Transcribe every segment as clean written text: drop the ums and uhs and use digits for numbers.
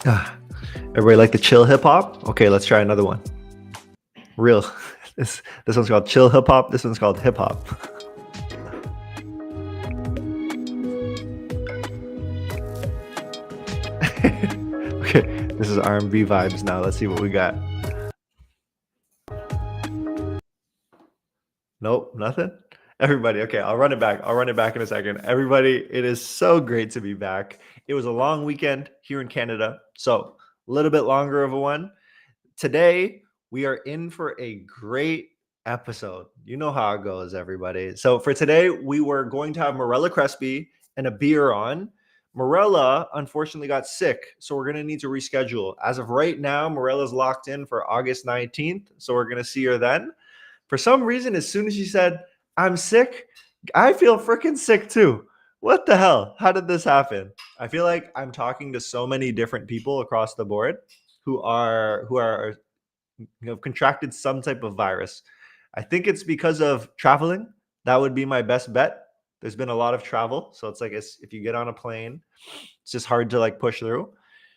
Everybody like the chill hip hop? Okay, let's try another one. Real. This one's called chill hip hop. This one's called hip hop. Okay, this is R&B vibes now. Let's see what we got. Nope, nothing. Everybody, okay, I'll run it back. I'll run it back in a second. Everybody, it is so great to be back. It was a long weekend here in Canada, so a little bit longer of a one. Today, we are in for a great episode. You know how it goes, everybody. So for today, we were going to have Morella Crespi and Abir on. Morella unfortunately got sick, so we're going to need to reschedule. As of right now, Morella's locked in for August 19th, so we're going to see her then. For some reason, as soon as she said, I'm sick, I feel freaking sick too. What the hell? How did this happen? I feel like I'm talking to so many different people across the board who are contracted some type of virus. I think it's because of traveling. That would be my best bet. There's been a lot of travel, so it's like if you get on a plane, it's just hard to like push through.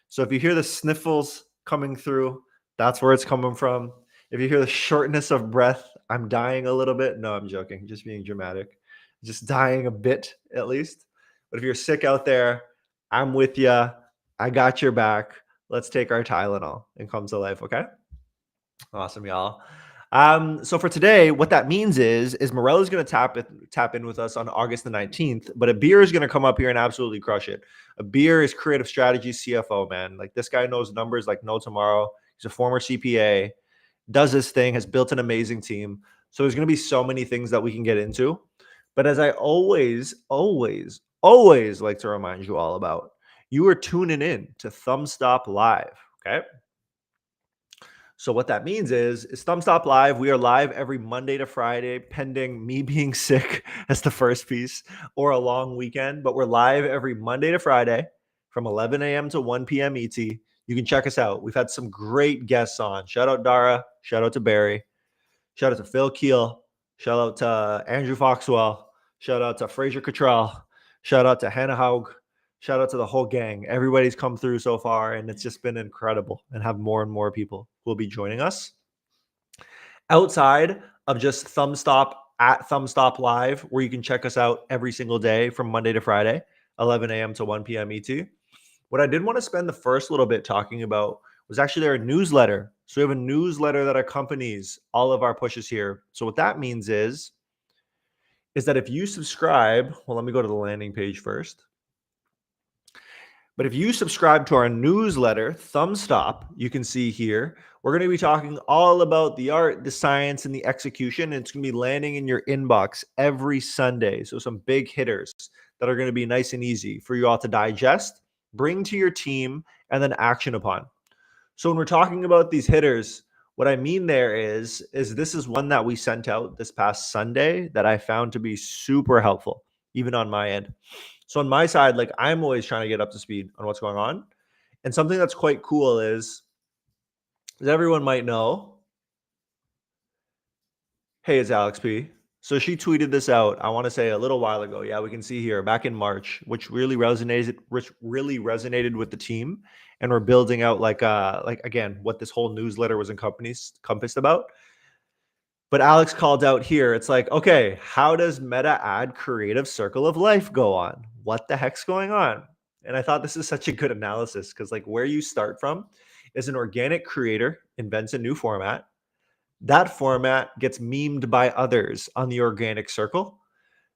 So if you hear the sniffles coming through, that's where it's coming from. If you hear the shortness of breath, I'm dying a little bit. No, I'm joking. Just being dramatic. Just dying a bit at least. But if you're sick out there, I'm with you. I got your back. Let's take our Tylenol and come to life, okay? Awesome, y'all. So for today, what that means is Morella's going to tap in with us on August the 19th, but Abir is going to come up here and absolutely crush it. Abir is creative strategy CFO, man. Like this guy knows numbers like no tomorrow. He's a former CPA, does this thing, has built an amazing team. So there's going to be so many things that we can get into. But as I always like to remind you all about, you are tuning in to ThumbstopLive, okay? So what that means is ThumbstopLive. We are live every Monday to Friday, pending me being sick as the first piece or a long weekend. But we're live every Monday to Friday from 11 a.m. to 1 p.m. ET. You can check us out. We've had some great guests on. Shout out Dara. Shout out to Barry. Shout out to Phil Keel. Shout out to Andrew Foxwell. Shout out to Fraser Cottrell. Shout out to Hannah Haug. Shout out to the whole gang. Everybody's come through so far, and it's just been incredible, and have more and more people who will be joining us. Outside of just Thumbstop at ThumbstopLive, where you can check us out every single day from Monday to Friday, 11 a.m. to 1 p.m. ET. What I did want to spend the first little bit talking about was actually our newsletter. So we have a newsletter that accompanies all of our pushes here. So what that means is that if you subscribe, well, let me go to the landing page first. But if you subscribe to our newsletter, Thumbstop, you can see here, we're going to be talking all about the art, the science, and the execution. And it's going to be landing in your inbox every Sunday. So some big hitters that are going to be nice and easy for you all to digest, bring to your team, and then action upon. So when we're talking about these hitters, what I mean there is this is one that we sent out this past Sunday that I found to be super helpful, even on my end. So on my side, like I'm always trying to get up to speed on what's going on. And something that's quite cool is, as everyone might know, hey, it's Alex P. So she tweeted this out, I want to say a little while ago. Yeah, we can see here back in March, which really resonated with the team. And we're building out like again, what this whole newsletter was encompassed about. But Alex called out here, it's like, okay, how does Meta add creative circle of life go on? What the heck's going on? And I thought this is such a good analysis because like where you start from is an organic creator invents a new format. That format gets memed by others on the organic circle.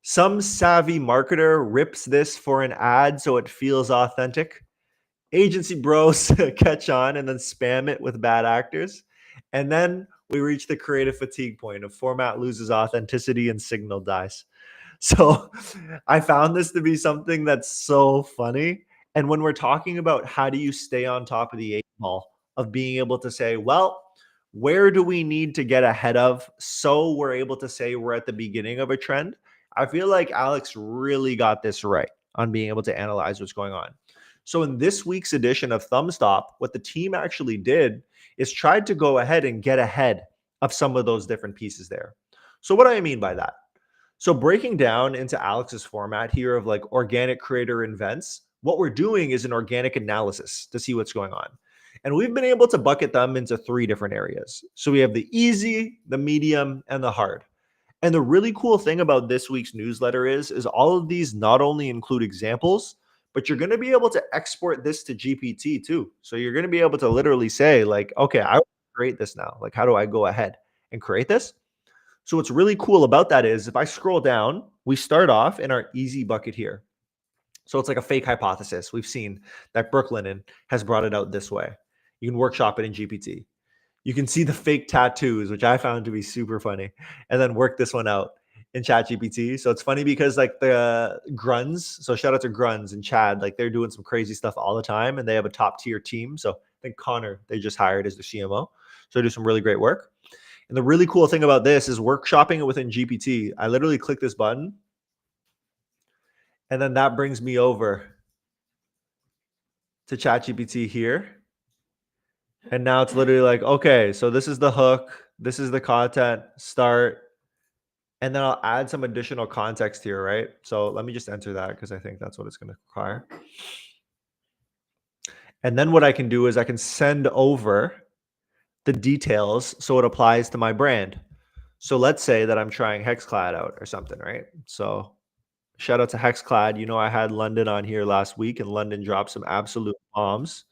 Some savvy marketer rips this for an ad so it feels authentic. Agency bros catch on and then spam it with bad actors. And then we reach the creative fatigue point of format loses authenticity and signal dies. So I found this to be something that's so funny. And when we're talking about how do you stay on top of the 8 ball of being able to say, well, where do we need to get ahead of so we're able to say we're at the beginning of a trend? I feel like Alex really got this right on being able to analyze what's going on. So in this week's edition of Thumbstop, what the team actually did is tried to go ahead and get ahead of some of those different pieces there. So what do I mean by that? So breaking down into Alex's format here of like organic creator invents, what we're doing is an organic analysis to see what's going on. And we've been able to bucket them into 3 different areas. So we have the easy, the medium, and the hard. And the really cool thing about this week's newsletter is all of these not only include examples, but you're going to be able to export this to GPT too. So you're going to be able to literally say like, okay, I want to create this now. Like, how do I go ahead and create this? So what's really cool about that is if I scroll down, we start off in our easy bucket here. So it's like a fake hypothesis. We've seen that Brooklinen has brought it out this way. You can workshop it in GPT. You can see the fake tattoos, which I found to be super funny, and then work this one out in ChatGPT. So it's funny because like the Gruns, so shout out to Gruns and Chad, like they're doing some crazy stuff all the time, and they have a top tier team. So I think Connor they just hired as the CMO, so they do some really great work. And the really cool thing about this is workshopping it within GPT. I literally click this button, and then that brings me over to ChatGPT here. And now it's literally like, okay, so this is the hook, this is the content, start, and then I'll add some additional context here, right? So let me just enter that because I think that's what it's going to require. And then what I can do is I can send over the details so it applies to my brand. So let's say that I'm trying Hexclad out or something, right? So shout out to Hexclad. You know, I had London on here last week and London dropped some absolute bombs.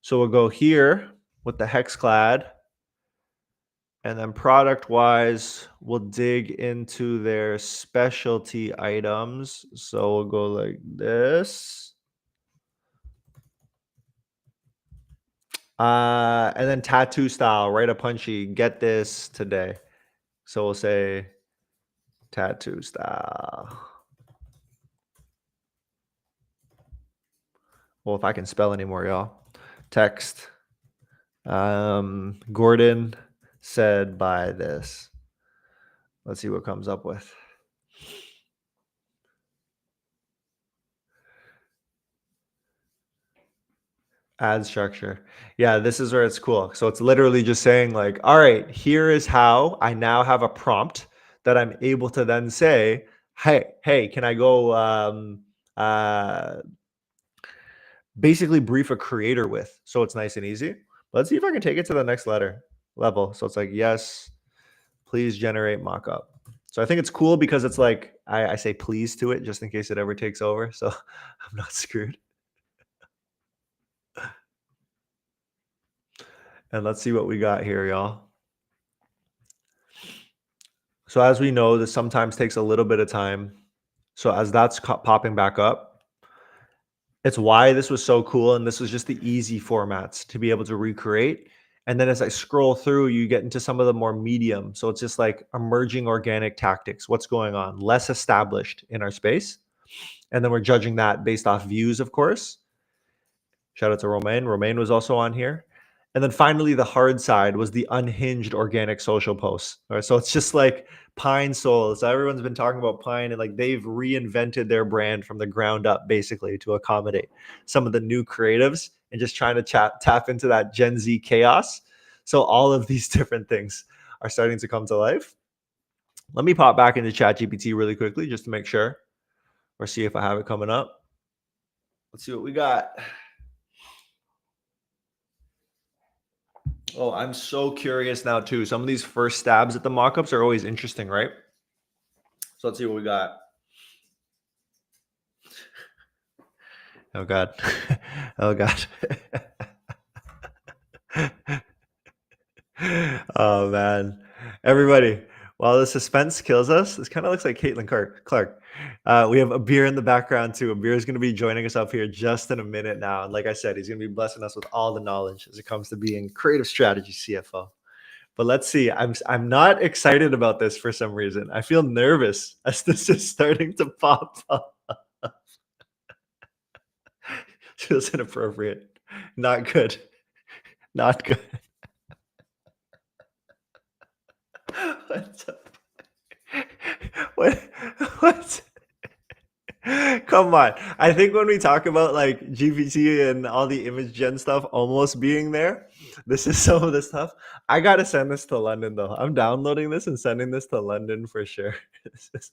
So we'll go here with the Hexclad. And then product wise, we'll dig into their specialty items. So we'll go like this. And then tattoo style, write a punchy, get this today. So we'll say tattoo style. Well, if I can spell anymore, y'all. Text. Gordon said buy this. Let's see what comes up with. Ad structure. Yeah, this is where it's cool. So it's literally just saying like, all right, here is how I now have a prompt that I'm able to then say, hey, can I go basically brief a creator with? So it's nice and easy. Let's see if I can take it to the next level. So it's like, yes, please generate mockup. So I think it's cool because it's like, I say please to it just in case it ever takes over. So I'm not screwed. And let's see what we got here, y'all. So as we know, this sometimes takes a little bit of time. So as that's popping back up, it's why this was so cool. And this was just the easy formats to be able to recreate. And then as I scroll through, you get into some of the more medium. So it's just like emerging organic tactics. What's going on? Less established in our space. And then we're judging that based off views, of course. Shout out to Romain. Romain was also on here. And then finally, the hard side was the unhinged organic social posts. All right, so it's just like Pine Soul. So everyone's been talking about Pine, and like they've reinvented their brand from the ground up, basically, to accommodate some of the new creatives and just trying to tap into that Gen Z chaos. So all of these different things are starting to come to life. Let me pop back into ChatGPT really quickly just to make sure, or see if I have it coming up. Let's see what we got. Oh, I'm so curious now too. Some of these first stabs at the mockups are always interesting, right? So let's see what we got. Oh God. Oh God. Oh man. Everybody, while the suspense kills us, this kind of looks like Caitlin Clark. We have Abir in the background too. Abir is going to be joining us up here just in a minute now. And like I said, he's going to be blessing us with all the knowledge as it comes to being creative strategy CFO. But let's see. I'm not excited about this for some reason. I feel nervous as this is starting to pop up. Feels inappropriate. Not good. Not good. What's up? What? Come on. I think when we talk about like GPT and all the image gen stuff almost being there, this is some of the stuff. I gotta send this to London though. I'm downloading this and sending this to London for sure. This is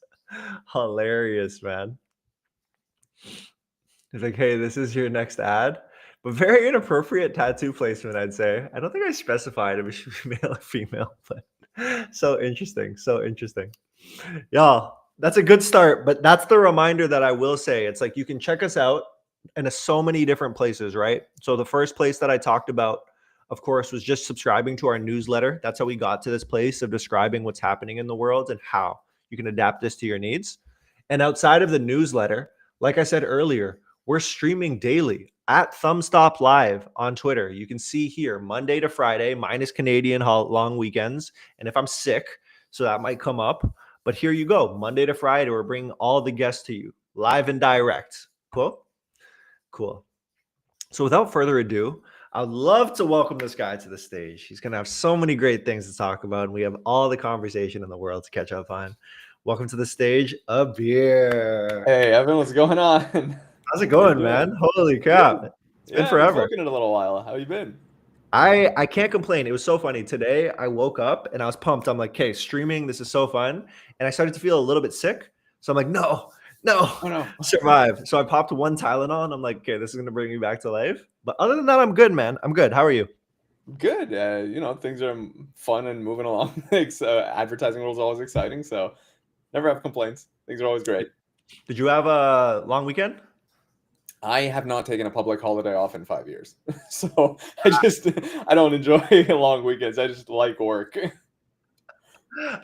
hilarious, man. It's like, hey, this is your next ad. But very inappropriate tattoo placement, I'd say. I don't think I specified if it should be male or female, but so interesting. So interesting. Y'all, that's a good start, but that's the reminder that I will say. It's like you can check us out in so many different places, right? So the first place that I talked about, of course, was just subscribing to our newsletter. That's how we got to this place of describing what's happening in the world and how you can adapt this to your needs. And outside of the newsletter, like I said earlier, we're streaming daily at ThumbstopLive on Twitter. You can see here Monday to Friday, minus Canadian long weekends. And if I'm sick, so that might come up. But here you go. Monday to Friday, we're bringing all the guests to you live and direct. Cool? Cool. So without further ado, I'd love to welcome this guy to the stage. He's going to have so many great things to talk about, and we have all the conversation in the world to catch up on. Welcome to the stage, Abir. Hey, Evan, what's going on? How's it going, man? Holy crap. It's been forever. I haven't spoken in a little while. How you been? I can't complain. It was so funny. Today, I woke up and I was pumped. I'm like, okay, streaming, this is so fun. And I started to feel a little bit sick. So I'm like, no, Oh, no. survive. So I popped one Tylenol and I'm like, okay, this is going to bring me back to life. But other than that, I'm good, man. I'm good. How are you? Good. Things are fun and moving along. Advertising world is always exciting, so never have complaints. Things are always great. Did you have a long weekend? I have not taken a public holiday off in 5 years. So I don't enjoy long weekends. I just like work.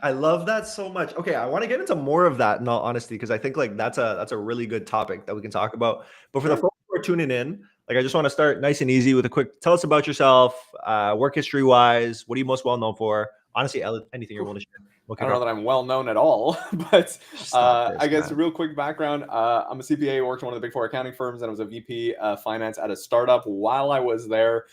I love that so much. Okay, I want to get into more of that in all honesty, because I think like that's a really good topic that we can talk about. But for the folks who are tuning in, like I just want to start nice and easy with a quick tell us about yourself, work history wise. What are you most well known for? Honestly, anything you're willing to share. I don't know that I'm well known at all, but I guess man. a real quick background. I'm a CPA, worked in one of the big four accounting firms, and I was a VP finance at a startup. While I was there,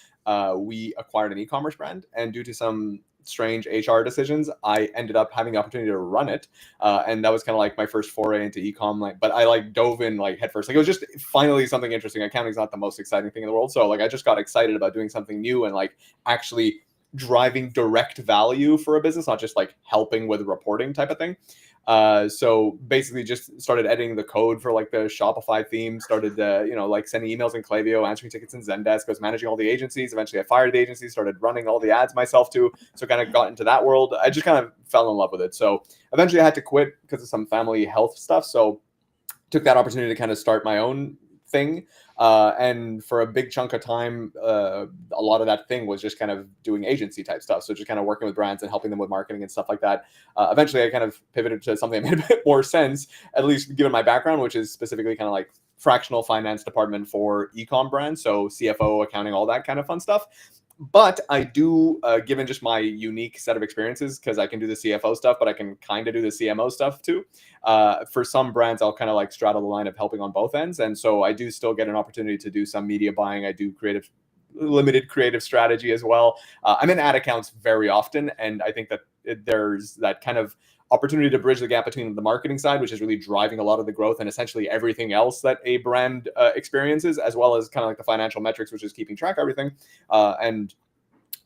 we acquired an e-commerce brand, and due to some strange HR decisions, I ended up having the opportunity to run it, and that was kind of like my first foray into e-com. But I dove in headfirst. It was just finally something interesting. Accounting is not the most exciting thing in the world, so I just got excited about doing something new and actually driving direct value for a business, not just helping with reporting type of thing. So basically just started editing the code for the Shopify theme, started sending emails in Klaviyo, answering tickets in Zendesk. I was managing all the agencies. Eventually I fired the agency, started running all the ads myself too. So kind of got into that world. I just kind of fell in love with it. So eventually I had to quit because of some family health stuff. So took that opportunity to kind of start my own thing. And for a big chunk of time, a lot of that thing was just kind of doing agency type stuff. So just kind of working with brands and helping them with marketing and stuff like that. Eventually I kind of pivoted to something that made a bit more sense, at least given my background, which is specifically kind of fractional finance department for e-com brands. So CFO, accounting, all that kind of fun stuff. But I do, given just my unique set of experiences, because I can do the CFO stuff, but I can kind of do the CMO stuff too. For some brands, I'll kind of straddle the line of helping on both ends. And so I do still get an opportunity to do some media buying. I do limited creative strategy as well. I'm in ad accounts very often. And I think that there's that kind of opportunity to bridge the gap between the marketing side, which is really driving a lot of the growth, and essentially everything else that a brand experiences, as well as kind of the financial metrics, which is keeping track of everything. And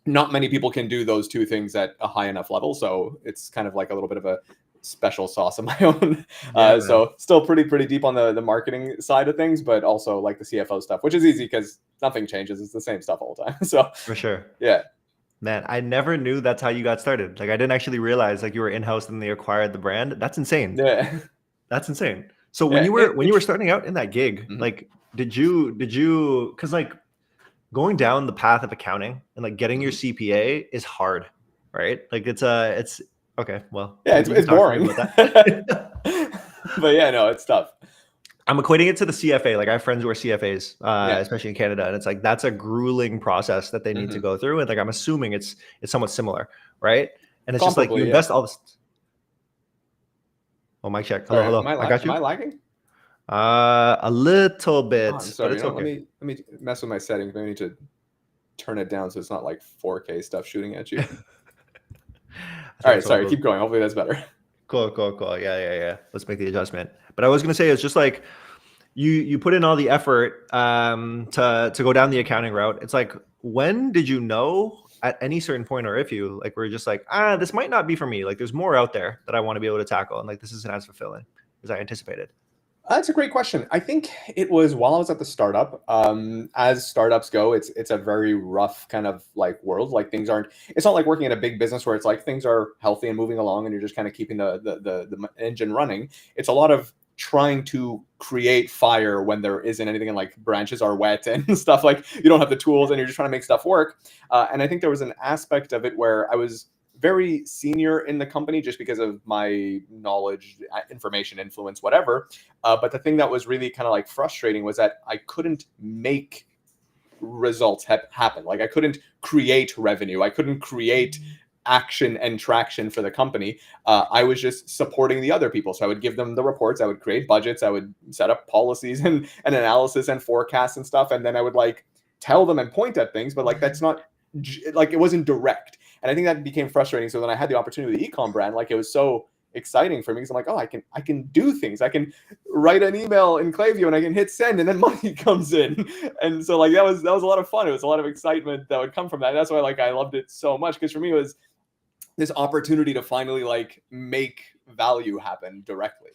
not many people can do those two things at a high enough level. So it's kind of a little bit of a special sauce of my own. So still pretty deep on the marketing side of things, but also the CFO stuff, which is easy because nothing changes. It's the same stuff all the time. So for sure. Yeah. Man, I never knew that's how you got started. I didn't actually realize you were in-house and they acquired the brand. That's insane. Yeah. That's insane. So when you were starting out in that gig, did you because going down the path of accounting and getting your CPA is hard, right? It's okay. Well, yeah, it's boring. But yeah, no, it's tough. I'm equating it to the CFA. I have friends who are CFAs, especially in Canada, and it's that's a grueling process that they need to go through. And I'm assuming it's somewhat similar, right? And it's just you invest all this. Oh, mic check. Hello, hello. I got you. Am I lagging? A little bit. Oh, sorry, but it's okay. Let me mess with my settings. Maybe I need to turn it down so it's not 4K stuff shooting at you. All right, sorry. Keep going. Hopefully that's better. Cool. Yeah. Let's make the adjustment. But I was gonna say it's just you put in all the effort to go down the accounting route. It's when did you know at any certain point, or if you were just this might not be for me. There's more out there that I want to be able to tackle, and this isn't as fulfilling as I anticipated. That's a great question. I think it was while I was at the startup. As startups go, it's a very rough kind of like world. Like things aren't. It's not like working in a big business where it's like things are healthy and moving along, and you're just kind of keeping the engine running. It's a lot of trying to create fire when there isn't anything, and like branches are wet and stuff. Like you don't have the tools, and you're just trying to make stuff work. And I think there was an aspect of it where I was very senior in the company just because of my knowledge, information, influence, whatever. But the thing that was really kind of like frustrating was that I couldn't make results happen. Like I couldn't create revenue. I couldn't create action and traction for the company. I was just supporting the other people. So I would give them the reports. I would create budgets. I would set up policies and analysis and forecasts and stuff. And then I would like tell them and point at things, but like that's not like it wasn't direct. And I think that became frustrating. So then I had the opportunity with the ecom brand. Like it was so exciting for me because I'm like, oh, I can do things. I can write an email in Klaviyo and I can hit send and then money comes in. And so like that was a lot of fun. It was a lot of excitement that would come from that. And that's why like I loved it so much because for me it was this opportunity to finally like make value happen directly.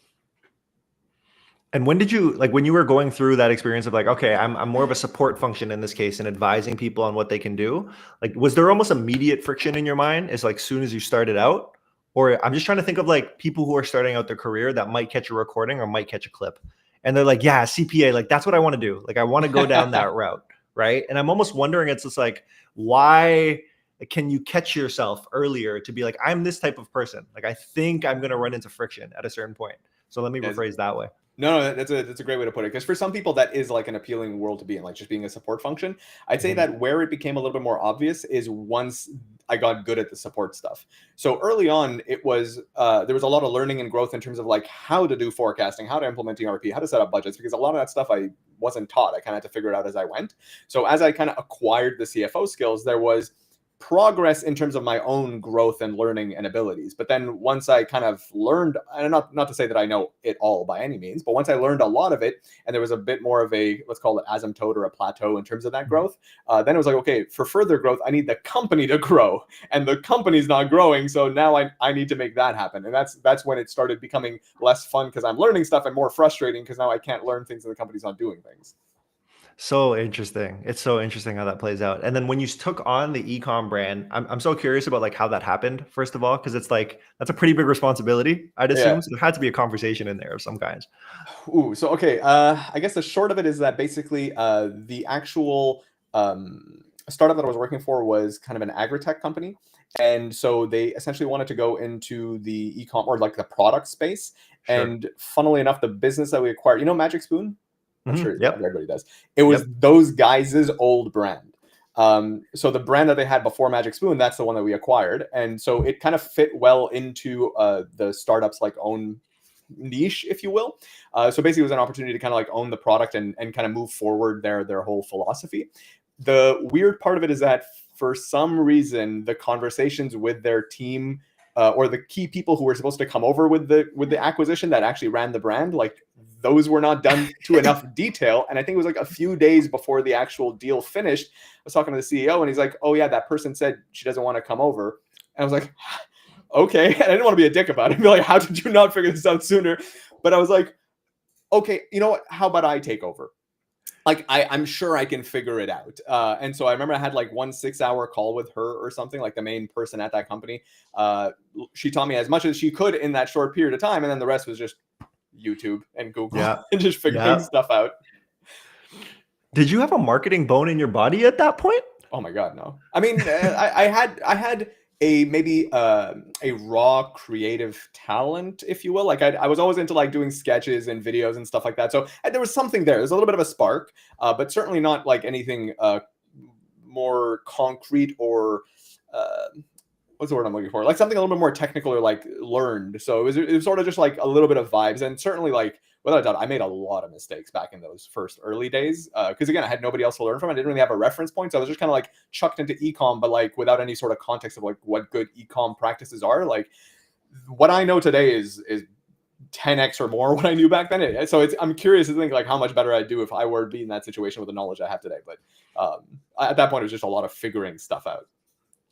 And when did you, like, when you were going through that experience of like, okay, I'm more of a support function in this case and advising people on what they can do, like, was there almost immediate friction in your mind as like soon as you started out? Or I'm just trying to think of like people who are starting out their career that might catch a recording or might catch a clip. And they're like, yeah, CPA, like that's what I want to do. Like I want to go down that route. Right. And I'm almost wondering, it's just like, why can you catch yourself earlier to be like, I'm this type of person. Like I think I'm going to run into friction at a certain point. So let me rephrase that way. No, that's a great way to put it. Because for some people, that is like an appealing world to be in, like just being a support function. I'd say that where it became a little bit more obvious is once I got good at the support stuff. So early on, it was there was a lot of learning and growth in terms of like how to do forecasting, how to implement ERP, how to set up budgets, because a lot of that stuff I wasn't taught. I kind of had to figure it out as I went. So as I kind of acquired the CFO skills, there was progress in terms of my own growth and learning and abilities. But then once I kind of learned, and not to say that I know it all by any means, but once I learned a lot of it, and there was a bit more of a, let's call it asymptote or a plateau in terms of that growth, then it was like, okay, for further growth, I need the company to grow, and the company's not growing. So now I need to make that happen. And that's when it started becoming less fun because I'm learning stuff and more frustrating because now I can't learn things and the company's not doing things. So interesting. It's so interesting how that plays out. And then when you took on the ecom brand, I'm so curious about like how that happened, first of all, because it's like that's a pretty big responsibility, I'd Yeah. assume. So there had to be a conversation in there of some kinds. Ooh, so okay. I guess the short of it is that basically, the actual startup that I was working for was kind of an agri-tech company, and so they essentially wanted to go into the e-com or like the product space. Sure. And funnily enough, the business that we acquired, you know, Magic Spoon. I'm sure Yep. everybody does. It was Yep. those guys' old brand. So the brand that they had before Magic Spoon, that's the one that we acquired, and so it kind of fit well into the startup's like own niche, if you will. So basically, it was an opportunity to kind of like own the product and kind of move forward their whole philosophy. The weird part of it is that for some reason, the conversations with their team or the key people who were supposed to come over with the acquisition that actually ran the brand, like those were not done to enough detail. And I think it was like a few days before the actual deal finished, I was talking to the CEO and he's like, oh yeah, that person said she doesn't want to come over. And I was like, okay. And I didn't want to be a dick about it. Be like, how did you not figure this out sooner? But I was like, okay, you know what? How about I take over? Like I'm sure I can figure it out. And so I remember I had like 1 6-hour call with her or something, like the main person at that company. She taught me as much as she could in that short period of time, and then the rest was just YouTube and Google Yeah. and just figuring Yeah. stuff out. Did you have a marketing bone in your body at that point? Oh my God, no. I mean, I had a maybe a raw creative talent, if you will. Like I was always into like doing sketches and videos and stuff like that. So there was something there. There's a little bit of a spark, but certainly not like anything more concrete or what's the word I'm looking for? Like something a little bit more technical or like learned. So it was sort of just like a little bit of vibes, and certainly like without a doubt, I made a lot of mistakes back in those first early days. Because again, I had nobody else to learn from. I didn't really have a reference point, so I was just kind of like chucked into ecom, but like without any sort of context of like what good ecom practices are. Like what I know today is 10x or more what I knew back then. So I'm curious to think like how much better I'd do if I were to be in that situation with the knowledge I have today. But at that point, it was just a lot of figuring stuff out.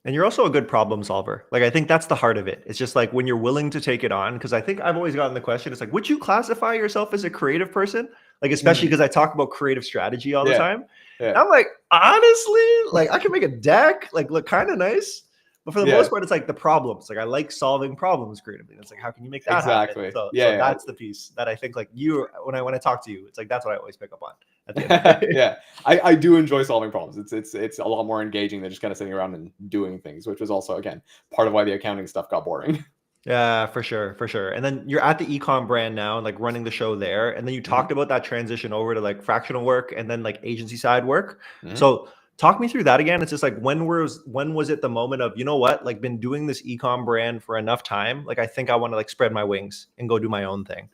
And you're also a good problem solver. Like, I think that's the heart of it. It's just like when you're willing to take it on, because I think I've always gotten the question, it's like, would you classify yourself as a creative person? Like, especially Mm, because I talk about creative strategy all the yeah, time. yeah, And I'm like, honestly, like I can make a deck, like look kind of nice. But for the most yeah. part, it's like the problems. Like I like solving problems creatively. And it's like, how can you make that happen? Exactly. So Yeah, that's the piece that I think like you when I talk to you, it's like that's what I always pick up on at the end of the yeah. day. Yeah. I do enjoy solving problems. It's a lot more engaging than just kind of sitting around and doing things, which was also again part of why the accounting stuff got boring. Yeah, for sure, for sure. And then you're at the ecom brand now and like running the show there. And then you Hmm. talked about that transition over to like fractional work and then like agency side work. Hmm. So talk me through that again. It's just like when was it the moment of, you know what, like been doing this ecom brand for enough time. Like I think I want to like spread my wings and go do my own thing.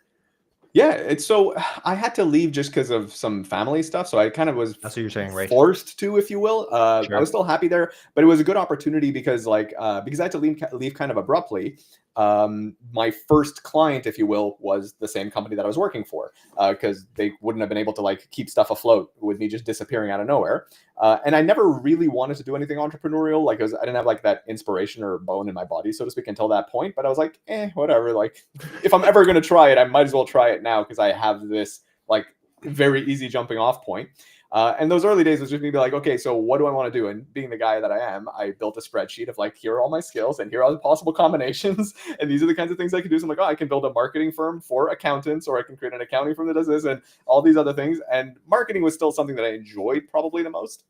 Yeah, it's so I had to leave just because of some family stuff. So I kind of was That's what you're saying, right? forced to, if you will. I was Sure. still happy there, but it was a good opportunity because, like, because I had to leave kind of abruptly. My first client, if you will, was the same company that I was working for, because they wouldn't have been able to like keep stuff afloat with me just disappearing out of nowhere. And I never really wanted to do anything entrepreneurial. Like, I didn't have like that inspiration or bone in my body, so to speak, until that point. But I was like, whatever. Like, if I'm ever going to try it, I might as well try it now because I have this like very easy jumping off point. And those early days was just me be like, okay, so what do I want to do? And being the guy that I am, I built a spreadsheet of like, here are all my skills and here are the possible combinations. And these are the kinds of things I can do. So I'm like, oh, I can build a marketing firm for accountants, or I can create an accounting firm that does this and all these other things. And marketing was still something that I enjoyed probably the most.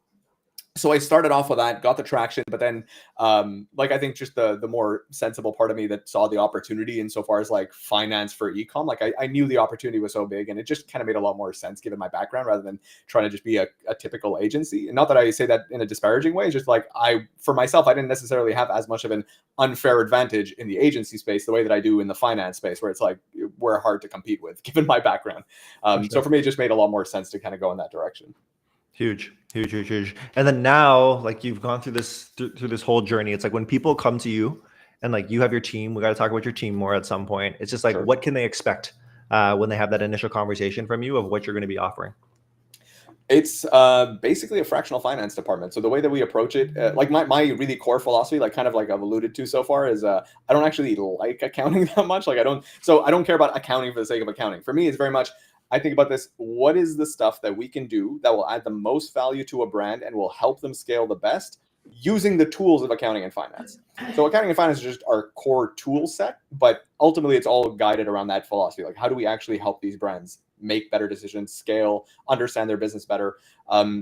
So I started off with that, got the traction, but then like I think just the more sensible part of me that saw the opportunity insofar as like finance for ecom, like I knew the opportunity was so big and it just kind of made a lot more sense given my background rather than trying to just be a typical agency. And not that I say that in a disparaging way, just like for myself, I didn't necessarily have as much of an unfair advantage in the agency space the way that I do in the finance space, where it's like we're hard to compete with given my background. For So sure. for me, it just made a lot more sense to kind of go in that direction. Huge, huge, huge, huge. And then now, like you've gone through this whole journey. It's like when people come to you and like you have your team, we got to talk about your team more at some point. It's just like, Sure. what can they expect when they have that initial conversation from you of what you're going to be offering? It's basically a fractional finance department. So the way that we approach it, like my really core philosophy, like kind of like I've alluded to so far, is I don't actually like accounting that much. Like I don't care about accounting for the sake of accounting. For me, it's very much I think about this: what is the stuff that we can do that will add the most value to a brand and will help them scale the best using the tools of accounting and finance. So accounting and finance is just our core tool set, but ultimately it's all guided around that philosophy. Like, how do we actually help these brands make better decisions, scale, understand their business better?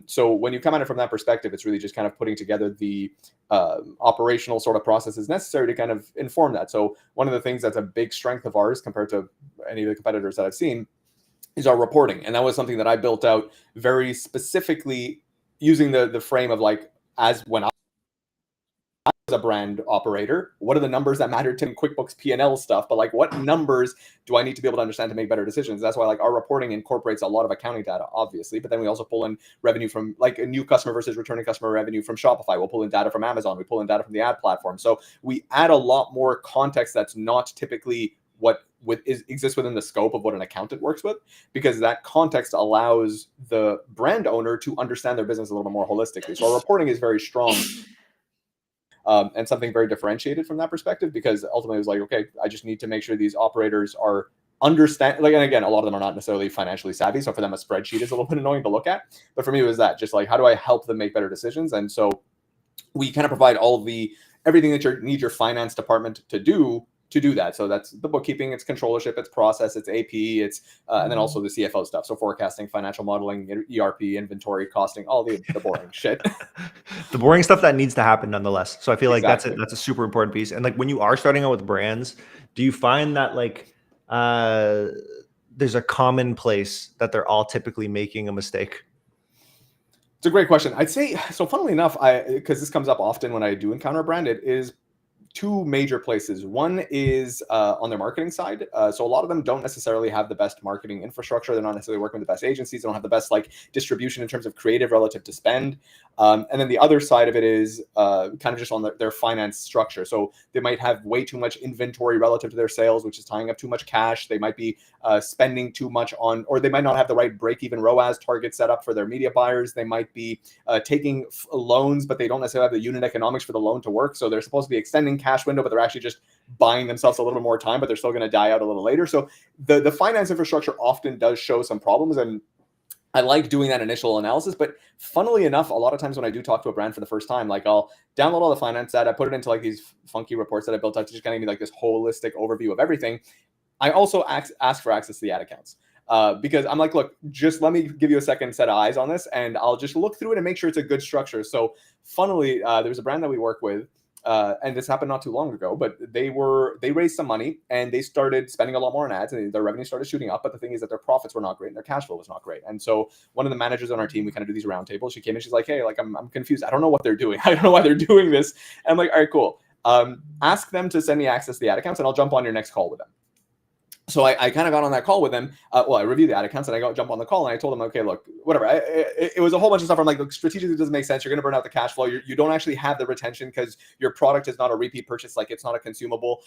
So when you come at it from that perspective, it's really just kind of putting together the operational sort of processes necessary to kind of inform that. So one of the things that's a big strength of ours compared to any of the competitors that I've seen is our reporting. And that was something that I built out very specifically using the frame of like, as when I was a brand operator, what are the numbers that matter to QuickBooks P&L stuff, but like what numbers do I need to be able to understand to make better decisions? That's why like our reporting incorporates a lot of accounting data, obviously, but then we also pull in revenue from like a new customer versus returning customer revenue from Shopify. We'll pull in data from Amazon. We pull in data from the ad platform. So we add a lot more context that's not typically exists within the scope of what an accountant works with, because that context allows the brand owner to understand their business a little bit more holistically. So our reporting is very strong and something very differentiated from that perspective, because ultimately it was like, okay, I just need to make sure these operators are understand, like, and again, a lot of them are not necessarily financially savvy, so for them a spreadsheet is a little bit annoying to look at, but for me it was that just like, how do I help them make better decisions? And so we kind of provide all of the everything that you need your finance department to do that. So that's the bookkeeping, it's controllership, it's process, it's AP, it's and then also the CFO stuff. So forecasting, financial modeling, ERP, inventory, costing, all the boring shit. The boring stuff that needs to happen nonetheless. So I feel like Exactly. that's a super important piece. And like when you are starting out with brands, do you find that like uh there's a common place that they're all typically making a mistake? It's a great question. I'd say so. Funnily enough, because this comes up often when I do encounter a brand, it is two major places. One is on their marketing side. So a lot of them don't necessarily have the best marketing infrastructure. They're not necessarily working with the best agencies. They don't have the best like distribution in terms of creative relative to spend. And then the other side of it is kind of just on their finance structure. So they might have way too much inventory relative to their sales, which is tying up too much cash. They might be spending too much on, or they might not have the right break-even ROAS target set up for their media buyers. They might be taking loans, but they don't necessarily have the unit economics for the loan to work. So they're supposed to be extending cash window, but they're actually just buying themselves a little bit more time, but they're still going to die out a little later. So the finance infrastructure often does show some problems, and I like doing that initial analysis. But funnily enough, a lot of times when I do talk to a brand for the first time, like I'll download all the finance data, I put it into like these funky reports that I built out to just kind of give me like this holistic overview of everything. I also ask for access to the ad accounts. Because I'm like, look, just let me give you a second set of eyes on this, and I'll just look through it and make sure it's a good structure. So funnily, there's a brand that we work with, and this happened not too long ago, but they raised some money and they started spending a lot more on ads, and their revenue started shooting up. But the thing is that their profits were not great and their cash flow was not great. And so one of the managers on our team, we kind of do these roundtables. She came in, she's like, hey, like I'm confused. I don't know what they're doing. I don't know why they're doing this. And I'm like, all right, cool. Ask them to send me access to the ad accounts, and I'll jump on your next call with them. So I kind of got on that call with them. I reviewed the ad accounts and I jump on the call and I told them, okay, look, whatever. It was a whole bunch of stuff. I'm like, look, strategically it doesn't make sense. You're going to burn out the cash flow. You don't actually have the retention because your product is not a repeat purchase. Like it's not a consumable.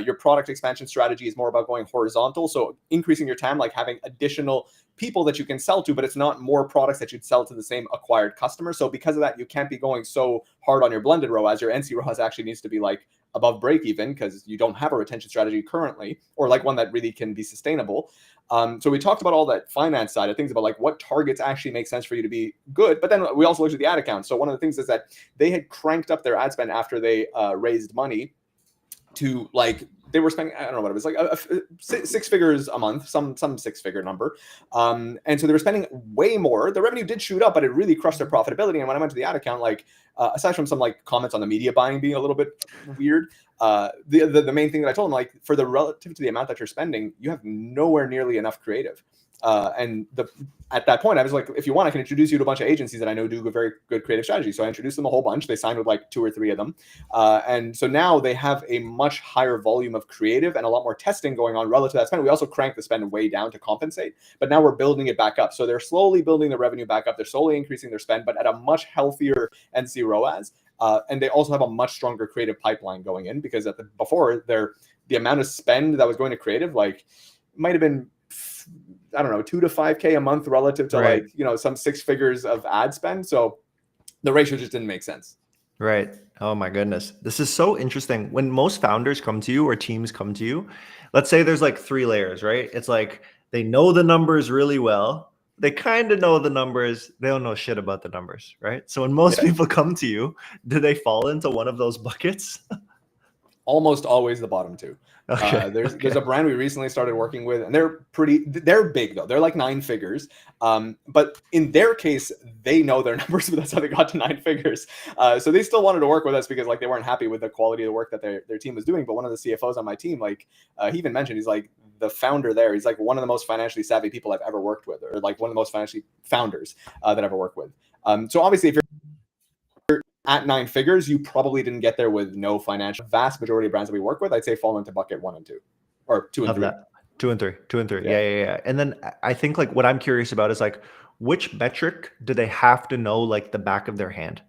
Your product expansion strategy is more about going horizontal. So increasing your time, like having additional people that you can sell to, but it's not more products that you'd sell to the same acquired customer. So because of that, you can't be going so hard on your blended ROAS. Your NC ROAS actually needs to be like above break even because you don't have a retention strategy currently, or like one that really can be sustainable. So we talked about all that finance side of things, about like what targets actually make sense for you to be good. But then we also looked at the ad accounts. So one of the things is that they had cranked up their ad spend after they raised money to like, they were spending, I don't know what it was, like six figures a month, some six-figure number. And so they were spending way more. The revenue did shoot up, but it really crushed their profitability. And when I went to the ad account, like aside from some like comments on the media buying being a little bit weird, the main thing that I told them, like for the relative to the amount that you're spending, you have nowhere nearly enough creative. And at that point, I was like, if you want, I can introduce you to a bunch of agencies that I know do a very good creative strategy. So I introduced them a whole bunch. They signed with like 2 or 3 of them. And so now they have a much higher volume of creative and a lot more testing going on relative to that spend. We also cranked the spend way down to compensate, but now we're building it back up. So they're slowly building the revenue back up. They're slowly increasing their spend, but at a much healthier NC ROAS. And they also have a much stronger creative pipeline going in, because before the amount of spend that was going to creative, like might have been, I don't know, 2 to 5K a month relative to Right. like, you know, some 6 figures of ad spend. So the ratio just didn't make sense. Right. Oh my goodness. This is so interesting. When most founders come to you or teams come to you, let's say there's like 3 layers, right? It's like they know the numbers really well. They kind of know the numbers. They don't know shit about the numbers, right? So when most people come to you, do they fall into one of those buckets? Almost always the bottom 2. Okay. There's a brand we recently started working with, and they're big though. They're like 9 figures. But in their case, they know their numbers, but that's how they got to 9 figures. So they still wanted to work with us because like they weren't happy with the quality of the work that their team was doing. But one of the CFOs on my team, like he even mentioned, he's like, the founder there, he's like one of the most financially savvy people I've ever worked with, or like one of the most financially founders that I've ever worked with. So obviously, if you're at 9 figures, you probably didn't get there with no financial. Vast majority of brands that we work with, I'd say fall into bucket 1 and 2, or 2 and 3. That. 2 and 3. Yeah. And then I think like what I'm curious about is like, which metric do they have to know like the back of their hand?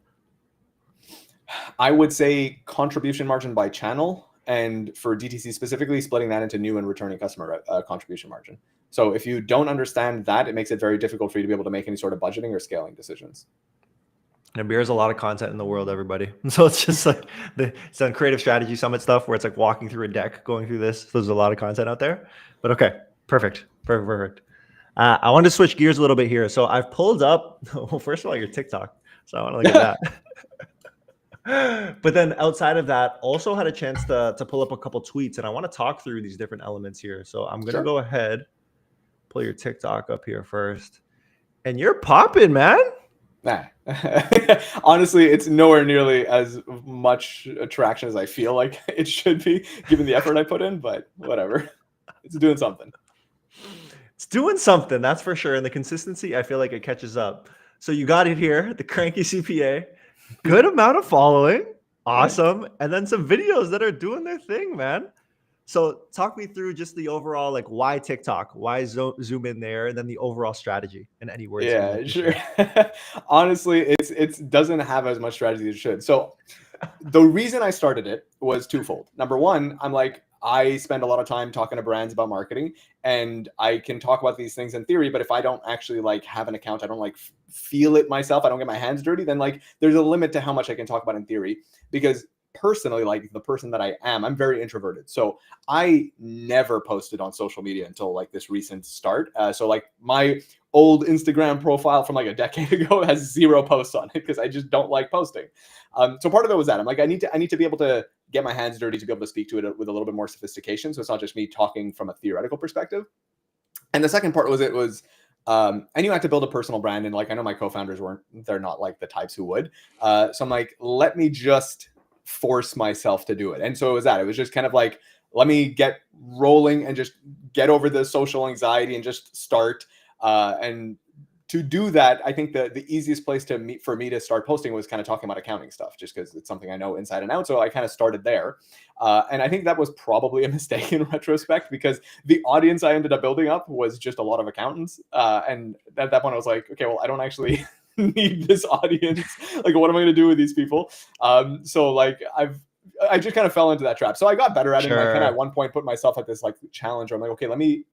I would say contribution margin by channel, and for DTC specifically, splitting that into new and returning customer contribution margin. So if you don't understand that, it makes it very difficult for you to be able to make any sort of budgeting or scaling decisions. And Abir has a lot of content in the world, everybody. So it's just like it's on Creative Strategy Summit stuff where it's like walking through a deck, going through this. So there's a lot of content out there. But okay, perfect. I want to switch gears a little bit here. So I've pulled up, well, first of all, your TikTok. So I want to look at that. But then outside of that, also had a chance to pull up a couple tweets, and I want to talk through these different elements here. So I'm going to go ahead, pull your TikTok up here first. And you're popping, man. Nah. Honestly, it's nowhere nearly as much attraction as I feel like it should be, given the effort I put in, but whatever. It's doing something. It's doing something, that's for sure. And the consistency, I feel like it catches up. So you got it here, the Cranky CPA. Good amount of following. Awesome. And then some videos that are doing their thing, man. So talk me through just the overall, like, why TikTok, why zoom in there, and then the overall strategy and any words you'd like Yeah, to sure. share. Honestly, it doesn't have as much strategy as it should. So the reason I started it was twofold. Number one, I'm like, I spend a lot of time talking to brands about marketing, and I can talk about these things in theory, but if I don't actually like have an account, I don't like feel it myself, I don't get my hands dirty, then like there's a limit to how much I can talk about in theory. Because personally, like the person that I am, I'm very introverted. So I never posted on social media until like this recent start. So like my old Instagram profile from like a decade ago has 0 posts on it because I just don't like posting. So part of it was that I'm like, I need to be able to get my hands dirty to be able to speak to it with a little bit more sophistication. So it's not just me talking from a theoretical perspective. And the second part was I knew I had to build a personal brand, and like I know my co-founders they're not like the types who would. So I'm like, let me just force myself to do it. And so it was that. It was just kind of like, let me get rolling and just get over the social anxiety and just start. And to do that, I think the easiest place for me to start posting was kind of talking about accounting stuff, just because it's something I know inside and out. So I kind of started there. And I think that was probably a mistake in retrospect, because the audience I ended up building up was just a lot of accountants. And at that point I was like, okay, well, I don't actually need this audience. Like, what am I going to do with these people? So like I just kind of fell into that trap. So I got better at it. And like kind of at one point put myself at this like challenge where I'm like, okay, let me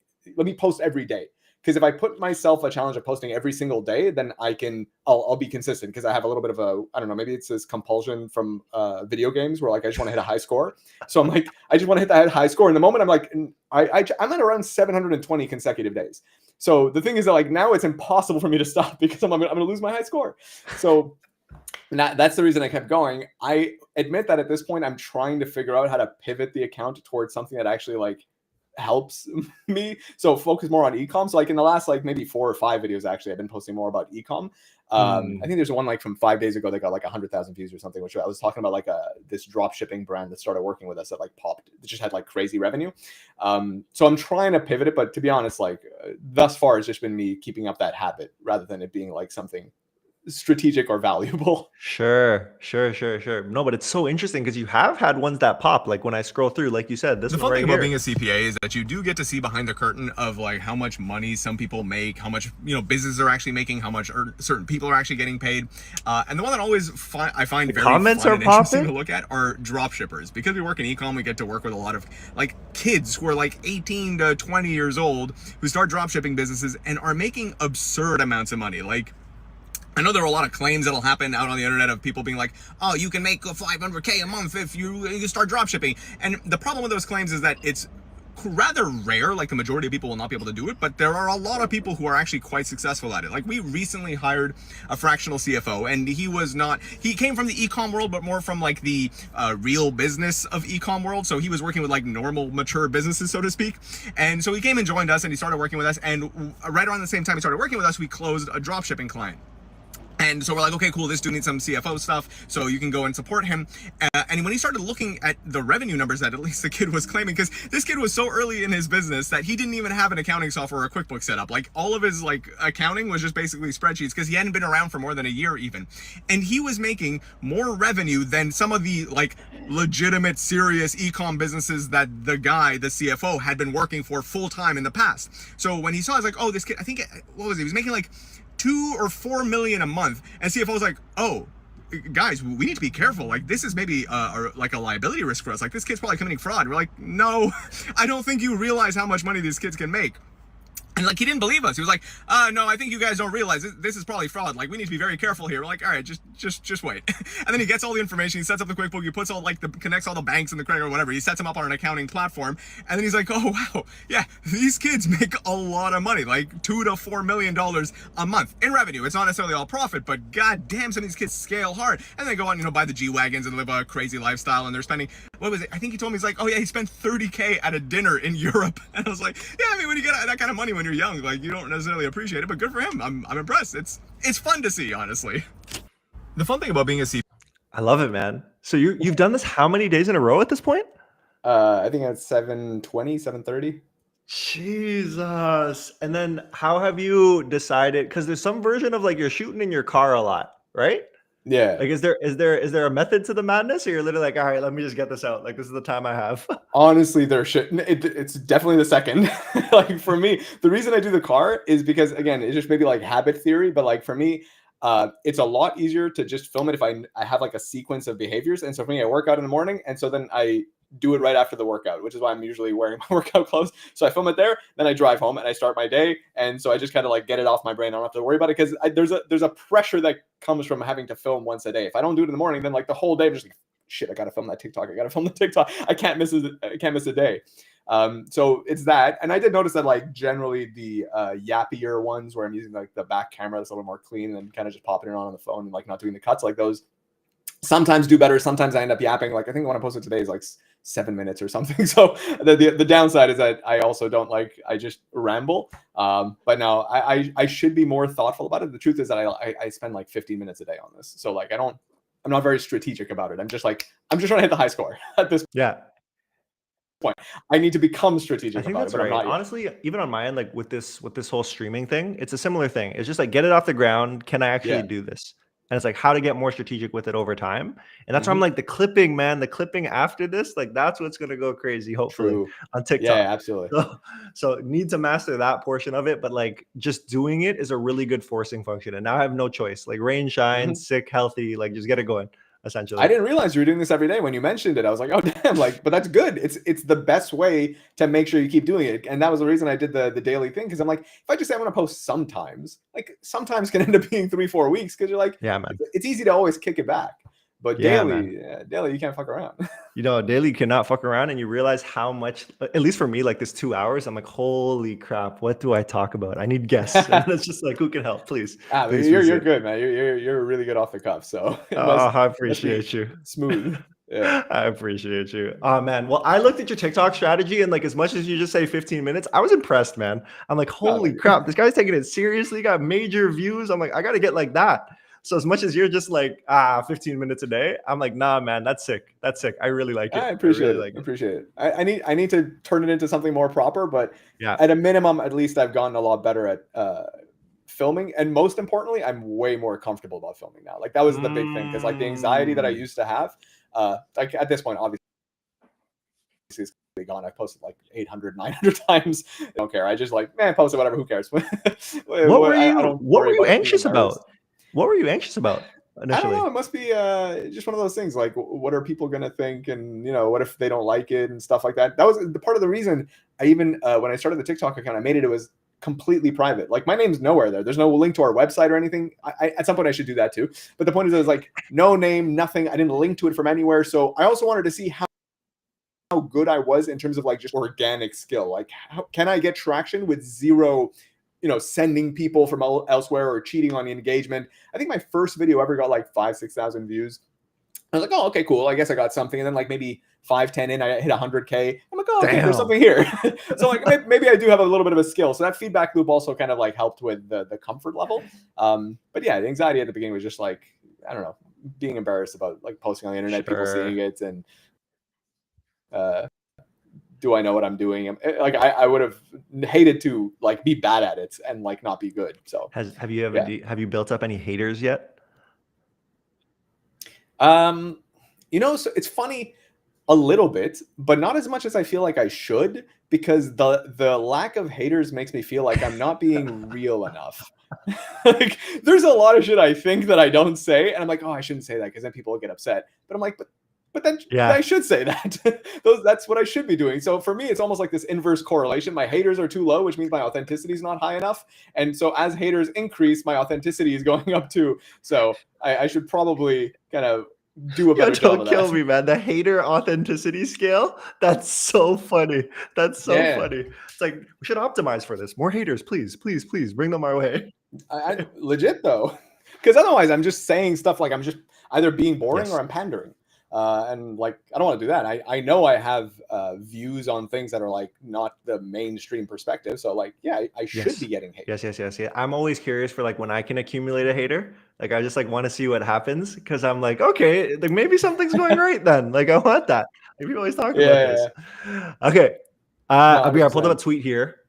post every day. Because if I put myself a challenge of posting every single day, then I'll be consistent, because I have a little bit of I don't know, maybe it's this compulsion from video games where like I just want to hit a high score. So I'm like, I just want to hit that high score. And the moment I'm like, I'm at around 720 consecutive days. So the thing is that like now it's impossible for me to stop, because I'm going to lose my high score. So that's the reason I kept going. I admit that at this point, I'm trying to figure out how to pivot the account towards something that actually like helps me. So focus more on ecom. So like in the last like maybe 4 or 5 videos, actually, I've been posting more about ecom. I think there's one like from 5 days ago that got like 100,000 views or something, which I was talking about like this drop shipping brand that started working with us that like popped, it just had like crazy revenue. So I'm trying to pivot it, but to be honest, like thus far it's just been me keeping up that habit rather than it being like something strategic or valuable. Sure. No, but it's so interesting because you have had ones that pop. Like when I scroll through, like you said, this The one fun right thing about here. being a CPA is that you do get to see behind the curtain of like how much money some people make, how much businesses are actually making, how much certain people are actually getting paid. And the one that always I find The very comments fun are and interesting popping? to look at are drop shippers. Because we work in ecom, we get to work with a lot of like kids who are like 18 to 20 years old who start drop shipping businesses and are making absurd amounts of money. Like, I know there are a lot of claims that'll happen out on the internet of people being like, oh, you can make 500K a month if you start dropshipping. And the problem with those claims is that it's rather rare. Like the majority of people will not be able to do it, but there are a lot of people who are actually quite successful at it. Like we recently hired a fractional CFO, and he came from the ecom world, but more from like the real business of ecom world. So he was working with like normal mature businesses, so to speak. And so he came and joined us, and he started working with us. And right around the same time he started working with us, we closed a dropshipping client. And so we're like, okay, cool, this dude needs some CFO stuff, so you can go and support him. And when he started looking at the revenue numbers that at least the kid was claiming, because this kid was so early in his business that he didn't even have an accounting software or a QuickBooks set up. Like all of his like accounting was just basically spreadsheets, because he hadn't been around for more than a year even. And he was making more revenue than some of the like legitimate, serious ecom businesses that the CFO, had been working for full time in the past. So when he saw, he's like, oh, this kid, I think, what was he? He was making like 2 or 4 million a month, and CFO was like, oh, guys, we need to be careful. Like this is maybe like a liability risk for us. Like this kid's probably committing fraud. We're like, no, I don't think you realize how much money these kids can make. And like he didn't believe us. He was like, no, I think you guys don't realize this is probably fraud. Like we need to be very careful here. We're like, all right, just wait. And then he gets all the information, he sets up the QuickBook, he puts all like connects all the banks and the credit or whatever. He sets them up on an accounting platform. And then he's like, oh wow, yeah, these kids make a lot of money, like $2 to $4 million a month in revenue. It's not necessarily all profit, but god damn, some of these kids scale hard. And they go on, buy the G-Wagons and live a crazy lifestyle, and they're spending, what was it? I think he told me, he's like, oh yeah, he spent 30K at a dinner in Europe. And I was like, yeah, I mean, when you get that kind of money when you're young, like you don't necessarily appreciate it, but good for him. I'm impressed. It's fun to see, honestly. The fun thing about being a CPA, I love it, man. So you've done this how many days in a row at this point? I think it's 7:20, 7:30. Jesus. And then how have you decided? Because there's some version of like you're shooting in your car a lot, right? Yeah. Like, is there a method to the madness, or you're literally like, all right, let me just get this out. Like, this is the time I have. Honestly, there should it's definitely the second. Like for me, the reason I do the car is because again, it's just maybe like habit theory, but like for me, it's a lot easier to just film it if I have like a sequence of behaviors. And so for me, I work out in the morning, and so then I do it right after the workout, which is why I'm usually wearing my workout clothes. So I film it there, then I drive home and I start my day. And so I just kind of like get it off my brain. I don't have to worry about it because there's a pressure that comes from having to film once a day. If I don't do it in the morning, then like the whole day I'm just like, shit, I gotta film that TikTok. I gotta film the TikTok. I can't miss a day. So it's that. And I did notice that like generally the yappier ones where I'm using like the back camera that's a little more clean and kind of just popping it on the phone and like not doing the cuts, like those sometimes do better. Sometimes I end up yapping. Like I think the one I posted today is like 7 minutes or something. So the downside is that I also don't like, I just ramble. But no, I should be more thoughtful about it. The truth is that I spend like 15 minutes a day on this. So like I'm not very strategic about it. I'm just trying to hit the high score at this Yeah. point. I need to become I strategic think about that's it, but right. I'm not yet. Honestly, even on my end, like with this whole streaming thing, it's a similar thing. It's just like get it off the ground. Can I actually Yeah. do this? And it's like how to get more strategic with it over time. And that's why I'm Mhm. like the clipping, man. The clipping after this, like that's what's gonna go crazy, hopefully, True. on Yeah, TikTok. absolutely. So need to master that portion of it, but like just doing it is a really good forcing function. And now I have no choice. Like rain, shine, Mhm. sick, healthy, like just get it going, essentially. I didn't realize you were doing this every day. When you mentioned it, I was like, oh damn, like, but that's good. It's the best way to make sure you keep doing it. And that was the reason I did the daily thing. Cause I'm like, if I just say I'm gonna post sometimes, like sometimes can end up being 3-4 weeks because you're like, Yeah, man. it's easy to always kick it back. But Yeah, man. daily, you can't fuck around. Daily cannot fuck around, and you realize how much, at least for me, like this 2 hours, I'm like, holy crap, what do I talk about? I need guests. And it's just like, who can help? Please, please, You're please. you're good, man. You're really good off the cuff. So it Oh, must I be appreciate you. smooth. Yeah. I appreciate you. Oh man. Well, I looked at your TikTok strategy, and like as much as you just say 15 minutes, I was impressed, man. I'm like, No, holy crap, this guy's taking it seriously, got major views. I'm like, I gotta get like that. So as much as you're just like 15 minutes a day, I'm like, nah, man, that's sick. That's sick. I really like it. I I really appreciate it. like I it. appreciate it. I need to turn it into something more proper, but Yeah. at a minimum, at least I've gotten a lot better at filming. And most importantly, I'm way more comfortable about filming now. Like that was the big thing because like the anxiety that I used to have, like at this point, obviously is gone. I've posted like 800, 900 times. I don't care. I just like, man, post it, whatever. Who cares? I don't What were worry you about being anxious embarrassed. about? What were you anxious about I don't initially? know. It must be just one of those things. Like, what are people gonna think? And what if they don't like it and stuff like that. That was the part of the reason I even when I started the TikTok account, I made it. It was completely private. Like my name's nowhere there. There's no link to our website or anything. At some point I should do that too. But the point is, it was like no name, nothing. I didn't link to it from anywhere. So I also wanted to see how good I was in terms of like just organic skill. Like, how can I get traction with zero? Sending people from elsewhere or cheating on the engagement. I think my first video ever got like 5,000-6,000 views. I was like, oh, okay, cool. I guess I got something. And then like maybe 5-10 in, I hit 100K. I'm like, oh, okay, there's something here. So like maybe I do have a little bit of a skill. So that feedback loop also kind of like helped with the comfort level. But yeah, the anxiety at the beginning was just like, I don't know, being embarrassed about like posting on the internet, people seeing it, and do I know what I'm doing? Like I would have hated to like be bad at it and like not be good. So Have you built up any haters yet? so it's funny a little bit, but not as much as I feel like I should, because the lack of haters makes me feel like I'm not being real enough. Like there's a lot of shit I think that I don't say, and I'm like, oh, I shouldn't say that because then people will get upset. But I'm like, but then I should say that. That's what I should be doing. So for me, it's almost like this inverse correlation. My haters are too low, which means my authenticity is not high enough. And so as haters increase, my authenticity is going up too. So I should probably kind of do a better job of that. Don't kill me, man. The hater authenticity scale. That's so funny. That's so funny. It's like we should optimize for this. More haters, please, please, please bring them our way. I legit though, because otherwise I'm just saying stuff like I'm just either being boring or I'm pandering. And like, I don't want to do that. I know I have views on things that are like not the mainstream perspective. So like, yeah, I should be getting hate. Yes. I'm always curious for like when I can accumulate a hater. Like I just like want to see what happens because I'm like, okay, like maybe something's going right then. Like I want that. Like, we always talk about this. Okay. Abir, I pulled up a tweet here.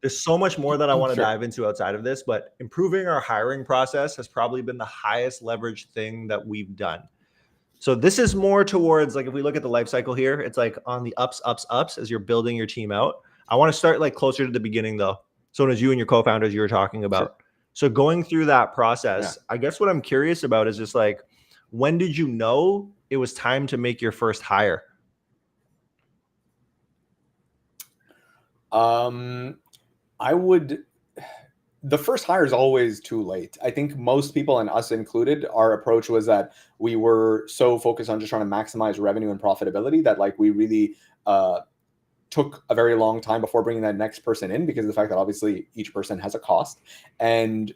There's so much more that I want to Sure. dive into outside of this, but improving our hiring process has probably been the highest leverage thing that we've done. So this is more towards like if we look at the life cycle here, it's like on the ups, ups, ups as you're building your team out. I want to start like closer to the beginning though. So as you and your co-founders you were talking about. Sure. So going through that process, I guess what I'm curious about is just like, when did you know it was time to make your first hire? The first hire is always too late. I think most people, and us included, our approach was that we were so focused on just trying to maximize revenue and profitability that like we really took a very long time before bringing that next person in, because of the fact that obviously each person has a cost. And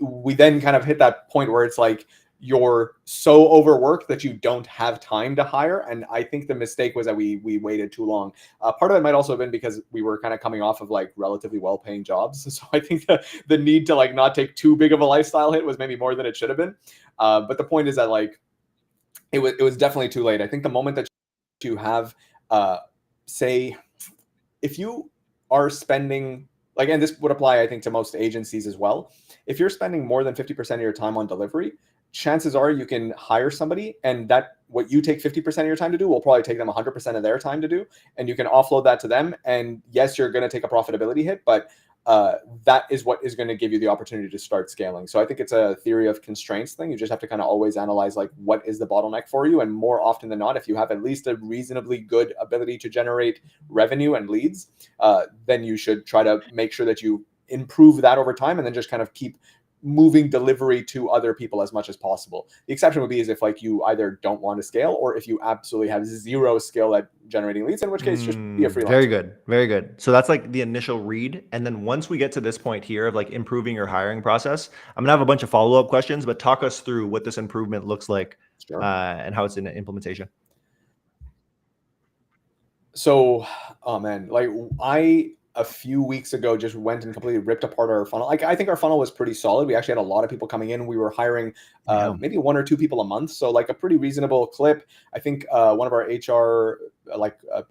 we then kind of hit that point where it's like, you're so overworked that you don't have time to hire. And I think the mistake was that we waited too long. Part of it might also have been because we were kind of coming off of like relatively well-paying jobs. So I think the need to like not take too big of a lifestyle hit was maybe more than it should have been. But the point is that like, it was definitely too late. I think the moment that you have, say, if you are spending, like, and this would apply, I think, to most agencies as well. If you're spending more than 50% of your time on delivery, chances are you can hire somebody, and that what you take 50% of your time to do will probably take them 100% of their time to do, and you can offload that to them. And yes, you're going to take a profitability hit, but that is what is going to give you the opportunity to start scaling. So I think it's a theory of constraints thing. You just have to kind of always analyze like what is the bottleneck for you, and more often than not, if you have at least a reasonably good ability to generate revenue and leads, then you should try to make sure that you improve that over time, and then just kind of keep moving delivery to other people as much as possible. The exception would be is if like you either don't want to scale, or if you absolutely have zero skill at generating leads, in which case just be a freelancer. Very good. Very good. So that's like the initial read. And then once we get to this point here of like improving your hiring process, I'm gonna have a bunch of follow-up questions, but talk us through what this improvement looks like. Sure. And how it's in implementation. So, oh man, like a few weeks ago just went and completely ripped apart our funnel. Like I think our funnel was pretty solid. We actually had a lot of people coming in. We were hiring maybe 1 or 2 people a month. So like a pretty reasonable clip. I think one of our HR,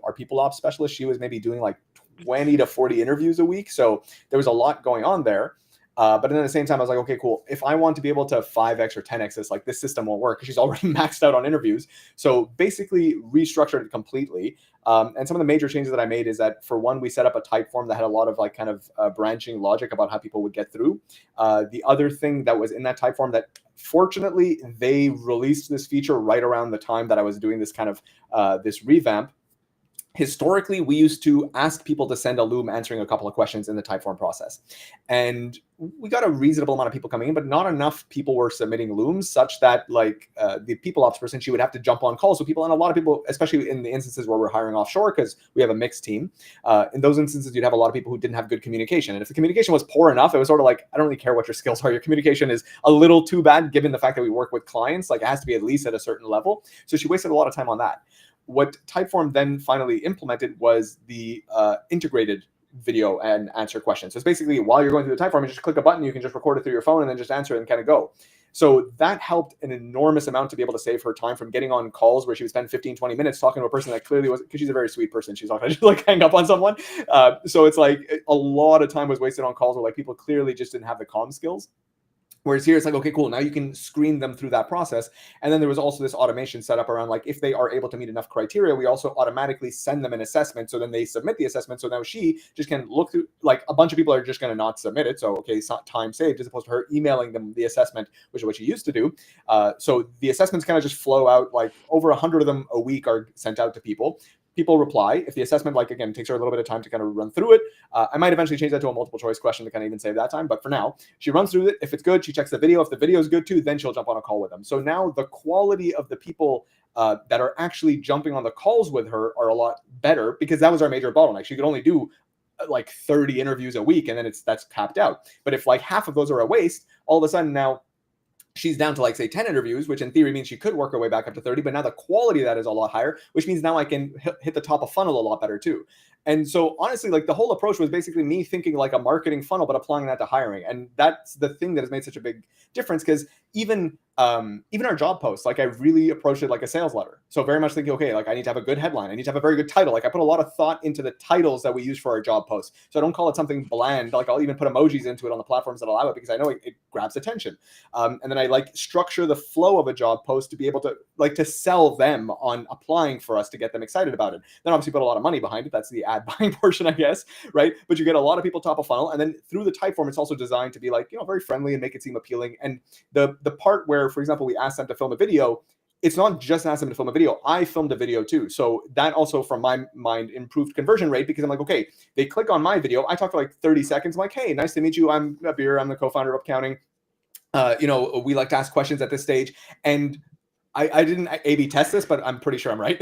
our people ops specialist, she was maybe doing like 20 to 40 interviews a week. So there was a lot going on there. But then at the same time, I was like, okay, cool. If I want to be able to 5x or 10x this, like this system won't work because she's already maxed out on interviews. So basically restructured it completely. And some of the major changes that I made is that, for one, we set up a type form that had a lot of like kind of branching logic about how people would get through. The other thing that was in that type form that, fortunately, they released this feature right around the time that I was doing this kind of this revamp. Historically, we used to ask people to send a loom answering a couple of questions in the typeform process. And we got a reasonable amount of people coming in, but not enough people were submitting looms such that like the people ops person, she would have to jump on calls with people. And a lot of people, especially in the instances where we're hiring offshore, because we have a mixed team, in those instances, you'd have a lot of people who didn't have good communication. And if the communication was poor enough, it was sort of like, I don't really care what your skills are. Your communication is a little too bad, given the fact that we work with clients. Like it has to be at least at a certain level. So she wasted a lot of time on that. What Typeform then finally implemented was the integrated video and answer questions. So it's basically, while you're going through the Typeform, you just click a button, you can just record it through your phone and then just answer it and kind of go. So that helped an enormous amount to be able to save her time from getting on calls where she would spend 15, 20 minutes talking to a person that clearly was, because she's a very sweet person, she's not going to just like hang up on someone. So it's like a lot of time was wasted on calls where like people clearly just didn't have the comm skills. Whereas here it's like, okay, cool. Now you can screen them through that process. And then there was also this automation set up around like, if they are able to meet enough criteria, we also automatically send them an assessment. So then they submit the assessment. So now she just can look through, like a bunch of people are just going to not submit it. So, okay, it's not time saved, as opposed to her emailing them the assessment, which is what she used to do. So the assessments kind of just flow out, like over 100 of them a week are sent out to people. People reply. If the assessment, like again, takes her a little bit of time to kind of run through it, I might eventually change that to a multiple choice question to kind of even save that time. But for now, she runs through it. If it's good, she checks the video. If the video is good too, then she'll jump on a call with them. So now the quality of the people that are actually jumping on the calls with her are a lot better, because that was our major bottleneck. She could only do like 30 interviews a week, and then that's capped out. But if like half of those are a waste, all of a sudden now she's down to like, say, 10 interviews, which in theory means she could work her way back up to 30, but now the quality of that is a lot higher, which means now I can hit the top of funnel a lot better too. And so honestly, like the whole approach was basically me thinking like a marketing funnel, but applying that to hiring. And that's the thing that has made such a big difference, because even our job posts, like I really approached it like a sales letter. So very much thinking, okay, like I need to have a good headline. I need to have a very good title. Like I put a lot of thought into the titles that we use for our job posts. So I don't call it something bland. Like I'll even put emojis into it on the platforms that allow it because I know it grabs attention. And then I like structure the flow of a job post to be able to like to sell them on applying for us to get them excited about it. Then obviously put a lot of money behind it. That's the ad buying portion, I guess, right? But you get a lot of people top of funnel. And then through the type form, it's also designed to be like, very friendly and make it seem appealing. And the part where, for example, we asked them to film a video, it's not just ask them to film a video. I filmed a video too. So that also, from my mind, improved conversion rate because I'm like, okay, they click on my video. I talk for like 30 seconds. I'm like, hey, nice to meet you. I'm Abir. I'm the co-founder of Accounting. We like to ask questions at this stage. And I didn't A/B test this, but I'm pretty sure I'm right.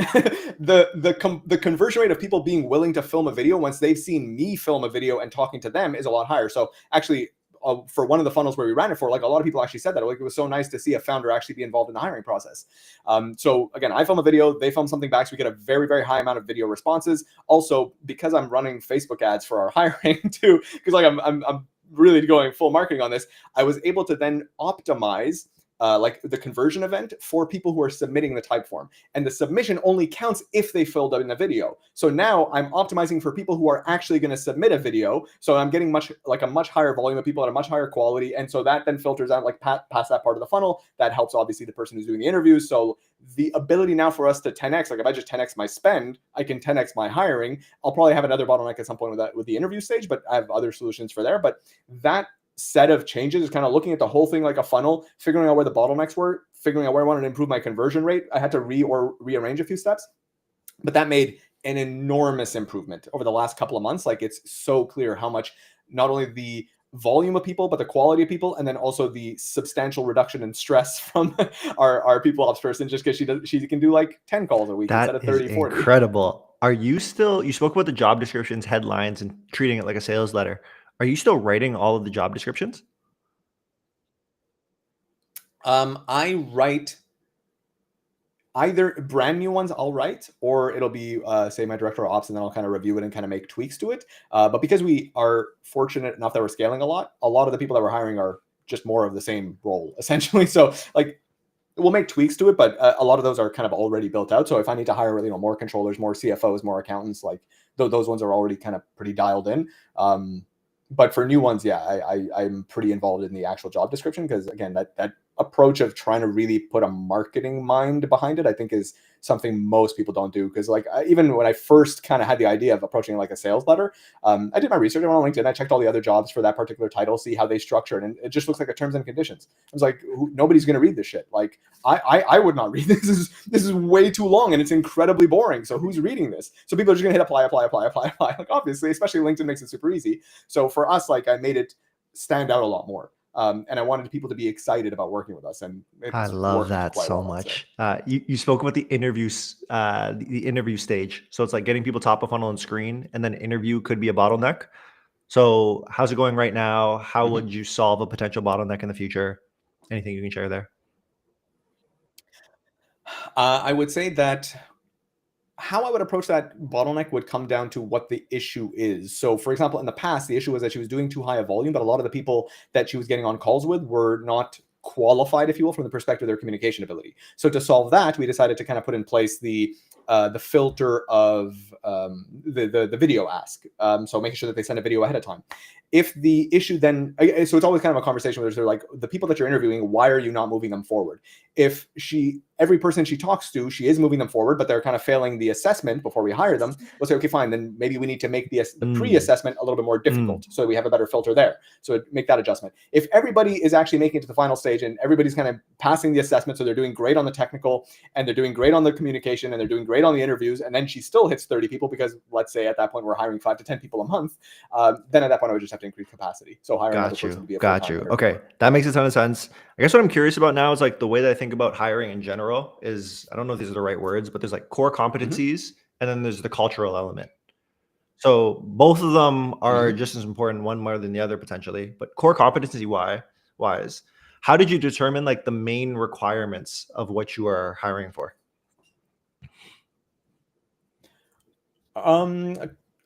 The conversion rate of people being willing to film a video once they've seen me film a video and talking to them is a lot higher. So actually, for one of the funnels where we ran it for, like a lot of people actually said that, like it was so nice to see a founder actually be involved in the hiring process. So again, I film a video, they film something back, so we get a very, very high amount of video responses. Also, because I'm running Facebook ads for our hiring too, because like I'm really going full marketing on this, I was able to then optimize like the conversion event for people who are submitting the type form. And the submission only counts if they filled out in a video. So now I'm optimizing for people who are actually going to submit a video. So I'm getting a much higher volume of people at a much higher quality. And so that then filters out like past that part of the funnel. That helps obviously the person who's doing the interviews. So the ability now for us to 10x, like if I just 10x my spend, I can 10x my hiring. I'll probably have another bottleneck at some point with the interview stage, but I have other solutions for there. But that set of changes is kind of looking at the whole thing like a funnel, figuring out where the bottlenecks were, figuring out where I wanted to improve my conversion rate. I had to rearrange a few steps, but that made an enormous improvement over the last couple of months. Like it's so clear how much not only the volume of people, but the quality of people, and then also the substantial reduction in stress from our people ops person, just because she can do like 10 calls a week instead of 30, 40. Incredible. Are you spoke about the job descriptions, headlines, and treating it like a sales letter. Are you still writing all of the job descriptions? I write either brand new ones I'll write, or it'll be say my director of ops, and then I'll kind of review it and kind of make tweaks to it. But because we are fortunate enough that we're scaling a lot of the people that we're hiring are just more of the same role essentially. So like we'll make tweaks to it, but a lot of those are kind of already built out. So if I need to hire more controllers, more CFOs, more accountants, like those ones are already kind of pretty dialed in. But for new ones, yeah, I'm pretty involved in the actual job description because again, that approach of trying to really put a marketing mind behind it, I think is something most people don't do. Because like even when I first kind of had the idea of approaching like a sales letter, I did my research on LinkedIn. I checked all the other jobs for that particular title, see how they structure it, and it just looks like a terms and conditions. I was like, nobody's going to read this shit. Like I would not read this. This is way too long and it's incredibly boring. So who's reading this? So people are just going to hit apply. Like obviously, especially LinkedIn makes it super easy. So for us, like I made it stand out a lot more. And I wanted people to be excited about working with us. And I love that so much. You spoke about the interviews, the interview stage. So it's like getting people top of funnel and screen, and then interview could be a bottleneck. So how's it going right now? How would you solve a potential bottleneck in the future? Anything you can share there? I would say that how I would approach that bottleneck would come down to what the issue is. So for example, in the past, the issue was that she was doing too high a volume, but a lot of the people that she was getting on calls with were not qualified, if you will, from the perspective of their communication ability. So to solve that, we decided to kind of put in place the filter of the video ask. So making sure that they send a video ahead of time. If the issue then, so it's always kind of a conversation where they're like, the people that you're interviewing, why are you not moving them forward? If every person she talks to, she is moving them forward, but they're kind of failing the assessment before we hire them, we'll say, okay, fine, then maybe we need to make the pre-assessment a little bit more difficult so we have a better filter there. So make that adjustment. If everybody is actually making it to the final stage and everybody's kind of passing the assessment, so they're doing great on the technical and they're doing great on the communication and they're doing great on the interviews, and then she still hits 30 people because let's say at that point we're hiring 5 to 10 people a month, then at that point I would just have to increase capacity. So hire another person to be a Got you. Okay, that makes a ton of sense. I guess what I'm curious about now is like the way that I think about hiring in general is, I don't know if these are the right words, but there's like core competencies and then there's the cultural element. So both of them are just as important, one more than the other potentially. But core competency wise, how did you determine like the main requirements of what you are hiring for?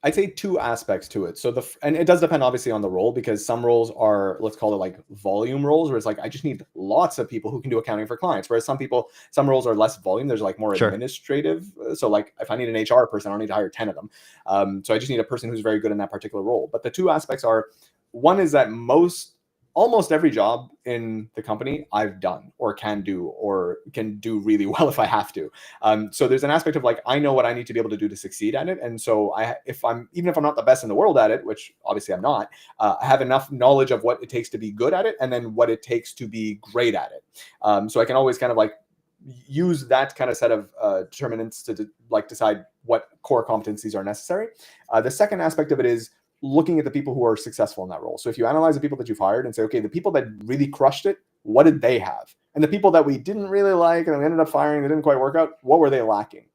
I'd say two aspects to it. So and it does depend obviously on the role, because some roles are, let's call it like volume roles, where it's like I just need lots of people who can do accounting for clients. Whereas some roles are less volume. There's like more Sure. administrative. So like if I need an HR person, I don't need to hire 10 of them. So I just need a person who's very good in that particular role. But the two aspects are, one is that almost every job in the company I've done or can do really well if I have to. So there's an aspect of like, I know what I need to be able to do to succeed at it. And so even if I'm not the best in the world at it, which obviously I'm not, I have enough knowledge of what it takes to be good at it and then what it takes to be great at it. So I can always kind of like use that kind of set of determinants to like decide what core competencies are necessary. The second aspect of it is looking at the people who are successful in that role. So if you analyze the people that you've hired and say, okay, the people that really crushed it, what did they have? And the people that we didn't really like and we ended up firing, they didn't quite work out, what were they lacking?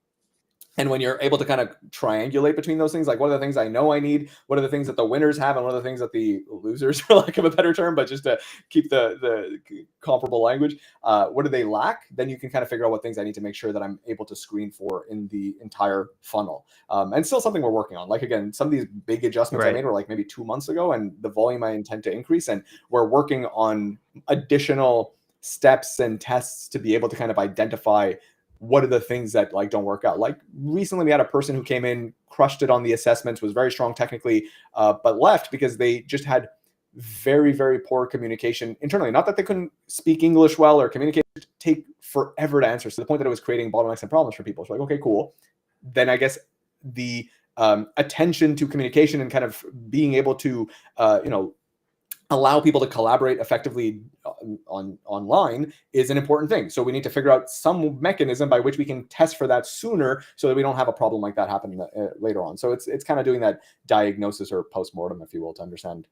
And when you're able to kind of triangulate between those things, like what are the things I know I need? What are the things that the winners have? And what are the things that the losers, for lack of a better term, but just to keep the comparable language, what do they lack? Then you can kind of figure out what things I need to make sure that I'm able to screen for in the entire funnel. And still something we're working on. Like, again, some of these big adjustments I made were like maybe 2 months ago, and the volume I intend to increase. And we're working on additional steps and tests to be able to kind of identify what are the things that like don't work out. Like recently we had a person who came in, crushed it on the assessments, was very strong technically, but left because they just had very, very poor communication internally. Not that they couldn't speak English well or communicate, take forever to answer, to the point that it was creating bottlenecks and problems for people. So like, okay, cool. Then I guess the attention to communication and kind of being able to, allow people to collaborate effectively online is an important thing. So we need to figure out some mechanism by which we can test for that sooner so that we don't have a problem like that happen later on. So it's kind of doing that diagnosis or postmortem, if you will, to understand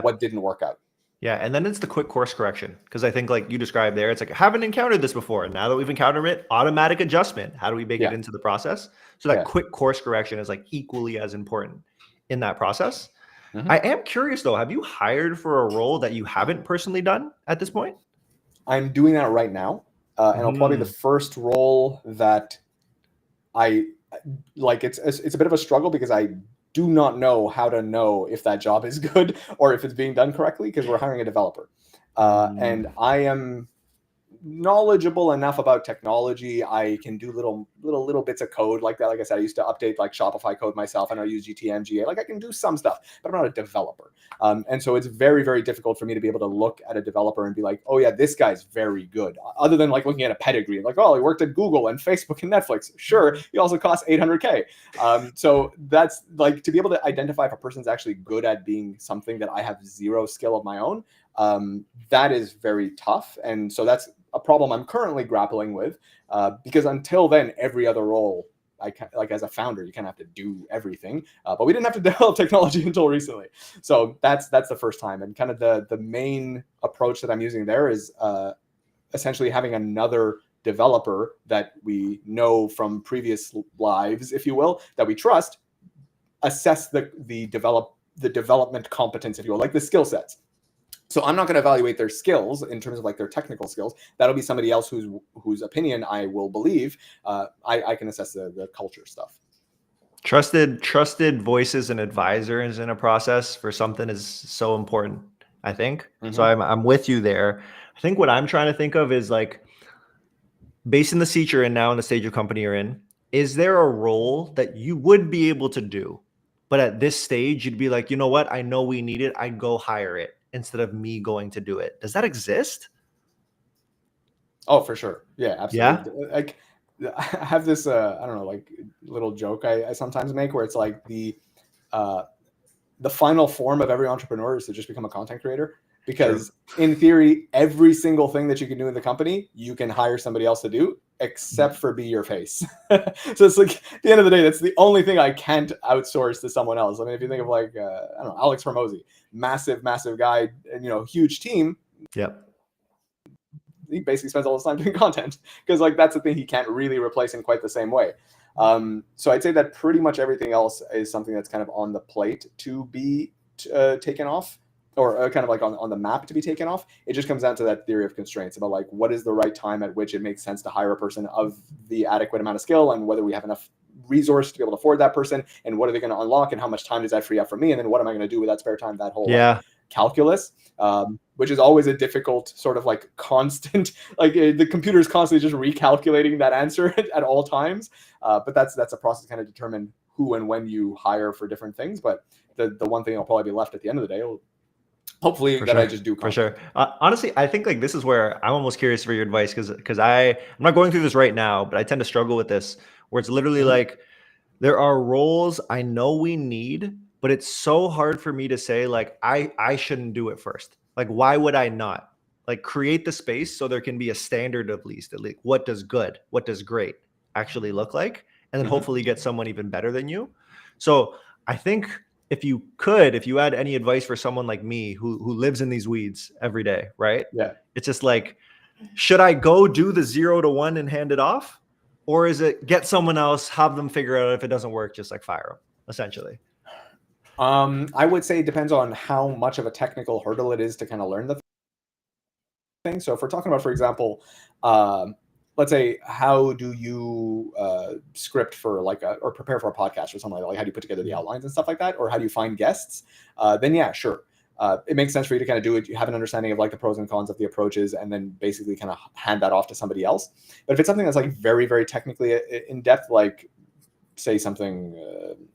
what didn't work out. Yeah, and then it's the quick course correction, because I think like you described there, it's like, I haven't encountered this before. And now that we've encountered it, automatic adjustment. How do we bake it into the process? So that quick course correction is like equally as important in that process. Mm-hmm. I am curious though, have you hired for a role that you haven't personally done at this point? I'm doing that right now. And it'll probably be the first role that I like. It's a bit of a struggle because I do not know how to know if that job is good or if it's being done correctly, because we're hiring a developer. And I am knowledgeable enough about technology. I can do little bits of code like that. Like I said, I used to update like Shopify code myself. I know I use GTM, GA. Like I can do some stuff, but I'm not a developer. And so it's very, very difficult for me to be able to look at a developer and be like, oh yeah, this guy's very good. Other than like looking at a pedigree, like, oh, he worked at Google and Facebook and Netflix. Sure, he also costs $800K. So that's like, to be able to identify if a person's actually good at being something that I have zero skill of my own, that is very tough. And so that's a problem I'm currently grappling with, because until then, every other role, like as a founder, you kind of have to do everything. But we didn't have to develop technology until recently. So that's the first time. And kind of the main approach that I'm using there is essentially having another developer that we know from previous lives, if you will, that we trust, assess the development competence, if you will, like the skill sets. So I'm not going to evaluate their skills in terms of like their technical skills. That'll be somebody else whose opinion I will believe. I can assess the culture stuff. Trusted voices and advisors in a process for something is so important, I think. Mm-hmm. So I'm with you there. I think what I'm trying to think of is like, based on the seat you're in now and the stage of company you're in, is there a role that you would be able to do, but at this stage you'd be like, you know what, I know we need it, I'd go hire it instead of me going to do it? Does that exist? Oh, for sure. Yeah, absolutely. Yeah? Like I have this, I don't know, like little joke I sometimes make where it's like the final form of every entrepreneur is to just become a content creator. Because in theory, every single thing that you can do in the company, you can hire somebody else to do, except for be your face. So it's like, at the end of the day, that's the only thing I can't outsource to someone else. I mean, if you think of like, I don't know, Alex Hormozy, massive guy, and, huge team. Yep. He basically spends all his time doing content because like, that's the thing he can't really replace in quite the same way. So I'd say that pretty much everything else is something that's kind of on the plate to be taken off, or kind of like on the map to be taken off. It just comes down to that theory of constraints about like, what is the right time at which it makes sense to hire a person of the adequate amount of skill, and whether we have enough resource to be able to afford that person, and what are they going to unlock, and how much time does that free up for me, and then what am I going to do with that spare time? That whole calculus, which is always a difficult sort of like constant, like the computer is constantly just recalculating that answer at all times. But that's a process to kind of determine who and when you hire for different things. But the one thing I'll probably be left at the end of the day will hopefully For that sure. I just do For sure. Honestly, I think like this is where I'm almost curious for your advice, because I'm not going through this right now, but I tend to struggle with this, where it's literally like there are roles I know we need, but it's so hard for me to say like I shouldn't do it first. Like, why would I not? Like, create the space so there can be a standard at least what does good, what does great actually look like, and then hopefully get someone even better than you. So I think if you had any advice for someone like me who lives in these weeds every day, right? Yeah. It's just like, should I go do the 0 to 1 and hand it off? Or is it get someone else, have them figure out, if it doesn't work, just like fire them, essentially? I would say it depends on how much of a technical hurdle it is to kind of learn the thing. So if we're talking about, for example, let's say, how do you script for or prepare for a podcast or something like that? Like, how do you put together the outlines and stuff like that? Or how do you find guests? Then yeah, sure. It makes sense for you to kind of do it. You have an understanding of like the pros and cons of the approaches, and then basically kind of hand that off to somebody else. But if it's something that's like very, very technically in depth, like say something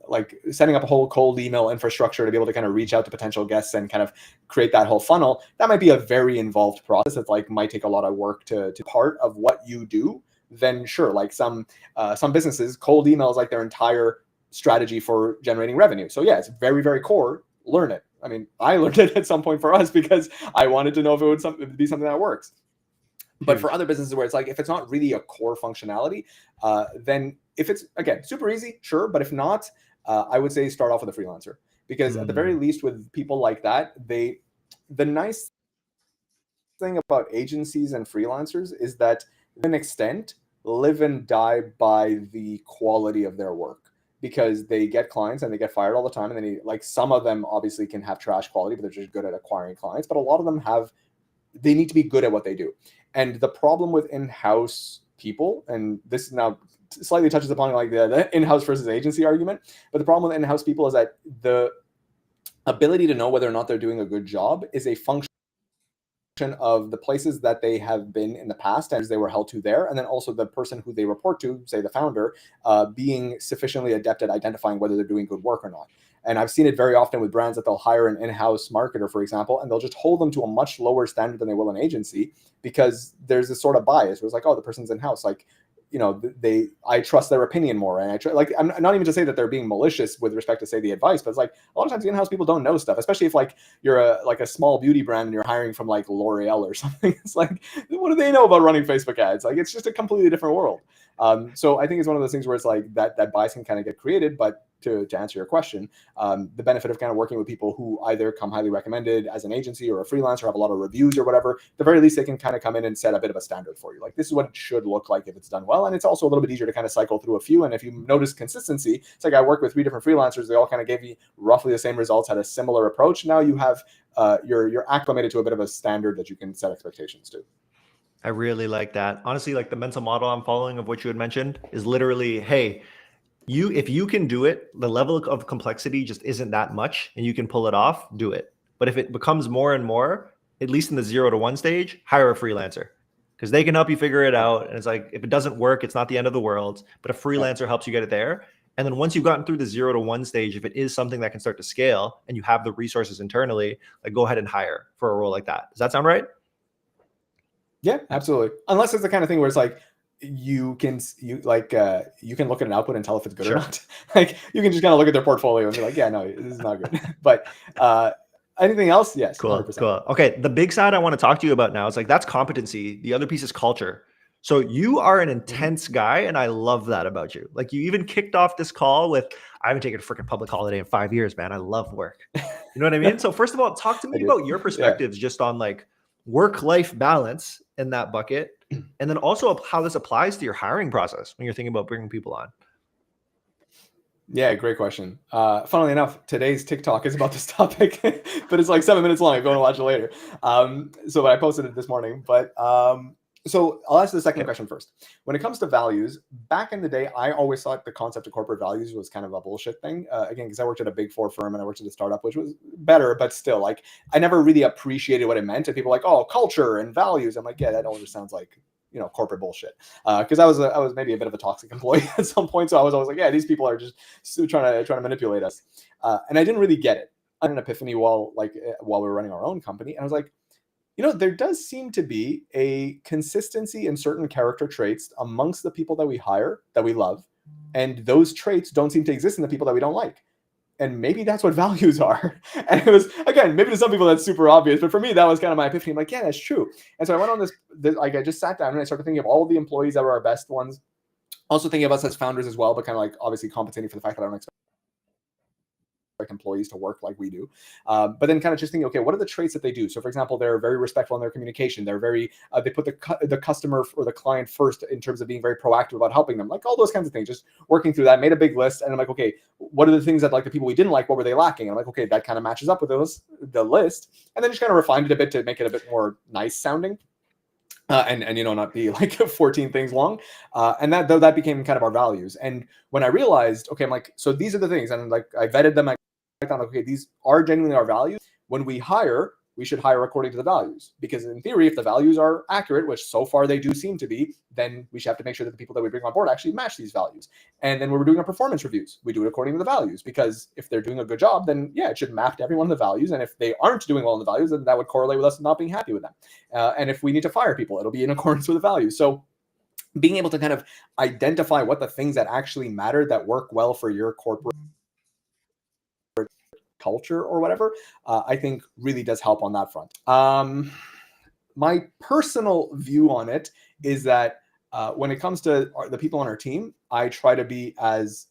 like setting up a whole cold email infrastructure to be able to kind of reach out to potential guests and kind of create that whole funnel, that might be a very involved process. It's like might take a lot of work to part of what you do. Then sure, like some businesses, cold email is like their entire strategy for generating revenue. So yeah, it's very, very core. Learn it. I mean, I learned it at some point for us because I wanted to know if it would be something that works. But for other businesses where it's like, if it's not really a core functionality, then if it's, again, super easy, sure. But if not, I would say start off with a freelancer, because at the very least with people like that, the nice thing about agencies and freelancers is that to an extent live and die by the quality of their work, because they get clients and they get fired all the time. And then like some of them obviously can have trash quality, but they're just good at acquiring clients. But a lot of them they need to be good at what they do. And the problem with in-house people, and this now slightly touches upon like the in-house versus agency argument, but the problem with in-house people is that the ability to know whether or not they're doing a good job is a function of the places that they have been in the past as they were held to there, and then also the person who they report to, say the founder, being sufficiently adept at identifying whether they're doing good work or not. And I've seen it very often with brands that they'll hire an in-house marketer, for example, and they'll just hold them to a much lower standard than they will an agency, because there's this sort of bias where it's like, oh, the person's in-house, like, you know, I trust their opinion more. And I'm not even to say that they're being malicious with respect to say the advice, but it's like a lot of times in-house people don't know stuff, especially if like you're a small beauty brand and you're hiring from like L'Oreal or something. It's like, what do they know about running Facebook ads? Like, it's just a completely different world. So I think it's one of those things where it's like that bias can kind of get created. But to answer your question, the benefit of kind of working with people who either come highly recommended as an agency or a freelancer, have a lot of reviews or whatever, at the very least they can kind of come in and set a bit of a standard for you. Like, this is what it should look like if it's done well. And it's also a little bit easier to kind of cycle through a few. And if you notice consistency, it's like I worked with 3 different freelancers. They all kind of gave me roughly the same results, had a similar approach. Now you have, you're acclimated to a bit of a standard that you can set expectations to. I really like that. Honestly, like the mental model I'm following of what you had mentioned is literally, hey, if you can do it, the level of complexity just isn't that much and you can pull it off, do it. But if it becomes more and more, at least in the 0 to 1 stage, hire a freelancer, because they can help you figure it out. And it's like, if it doesn't work, it's not the end of the world, but a freelancer helps you get it there. And then once you've gotten through the 0 to 1 stage, if it is something that can start to scale and you have the resources internally, like, go ahead and hire for a role like that. Does that sound right? Yeah, absolutely. Unless it's the kind of thing where it's like, you can look at an output and tell if it's good or not. Like, you can just kind of look at their portfolio and be like, yeah, no, this is not good. But anything else? Yes. Cool. 100%. Cool. Okay. The big side I want to talk to you about now is like, that's competency. The other piece is culture. So you are an intense guy, and I love that about you. Like, you even kicked off this call with, I haven't taken a freaking public holiday in 5 years, man. I love work. You know what I mean? So first of all, talk to me about your perspectives just on like work-life balance in that bucket. And then also how this applies to your hiring process when you're thinking about bringing people on. Yeah, great question. Funnily enough, today's TikTok is about this topic, but it's like 7 minutes long. If you want to watch it later. So I posted it this morning. But So I'll answer the second Yeah. question first. When it comes to values, back in the day, I always thought the concept of corporate values was kind of a bullshit thing. Again, because I worked at a big four firm and I worked at a startup, which was better, but still, like, I never really appreciated what it meant. And people were like, oh, culture and values. I'm like, yeah, that all just sounds like, you know, corporate bullshit. Because I was maybe a bit of a toxic employee at some point, so I was always like, yeah, these people are just trying to manipulate us, and I didn't really get it. I had an epiphany while we were running our own company, and I was like, you know, there does seem to be a consistency in certain character traits amongst the people that we hire that we love. And those traits don't seem to exist in the people that we don't like. And maybe that's what values are. And it was, again, maybe to some people that's super obvious, but for me, that was kind of my epiphany. I'm like, yeah, that's true. And so I went on this like, I just sat down and I started thinking of all of the employees that were our best ones. Also thinking of us as founders as well, but kind of like obviously compensating for the fact that I don't expect employees to work like we do, but then kind of just thinking, okay, what are the traits that they do? So for example, they're very respectful in their communication. They're very they put the customer or the client first in terms of being very proactive about helping them, like all those kinds of things. Just working through that, made a big list, and I'm like, okay, what are the things that, like, the people we didn't like, what were they lacking? And I'm like, okay, that kind of matches up with the list, and then just kind of refined it a bit to make it a bit more nice sounding. And you know, not be like 14 things long, and that became kind of our values. And when I realized, okay, I'm like, so these are the things, and like I vetted them. I thought, okay, these are genuinely our values. When we hire, we should hire according to the values, because in theory, if the values are accurate, which so far they do seem to be, then we should have to make sure that the people that we bring on board actually match these values. And then when we're doing our performance reviews, we do it according to the values, because if they're doing a good job, then yeah, it should map to every one of the values. And if they aren't doing well in the values, then that would correlate with us not being happy with them. And if we need to fire people, it'll be in accordance with the values. So being able to kind of identify what the things that actually matter, that work well for your corporate culture or whatever, I think really does help on that front. My personal view on it is that when it comes to the people on our team, I try to be as,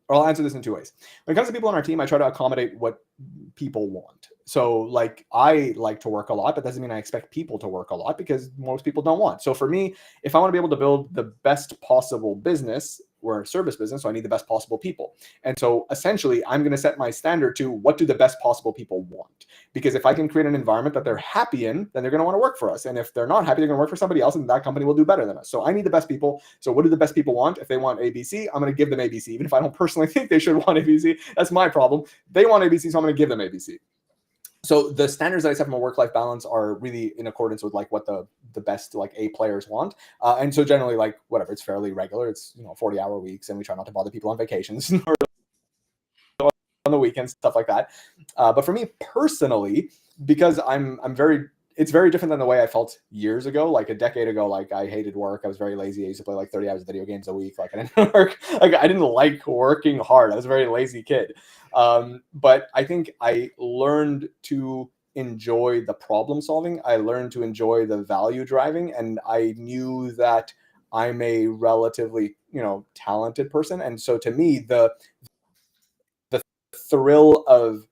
or I'll answer this in two ways. When it comes to people on our team, I try to accommodate what people want. So like, I like to work a lot, but that doesn't mean I expect people to work a lot, because most people don't want. So for me, if I want to be able to build the best possible business, we're a service business, so I need the best possible people. And so essentially, I'm going to set my standard to what do the best possible people want? Because if I can create an environment that they're happy in, then they're going to want to work for us. And if they're not happy, they're going to work for somebody else, and that company will do better than us. So I need the best people. So what do the best people want? If they want ABC, I'm going to give them ABC. Even if I don't personally think they should want ABC, that's my problem. They want ABC, so I'm going to give them ABC. So the standards that I set from a work-life balance are really in accordance with like what the best like A players want. And so generally, like, whatever, it's fairly regular. It's, you know, 40-hour weeks, and we try not to bother people on vacations or on the weekends, stuff like that. But for me personally, because it's very different than the way I felt years ago. Like a decade ago, like I hated work. I was very lazy. I used to play like 30 hours of video games a week. Like I didn't work. Like I didn't like working hard. I was a very lazy kid. But I think I learned to enjoy the problem solving. I learned to enjoy the value driving, and I knew that I'm a relatively, you know, talented person. And so to me, the thrill of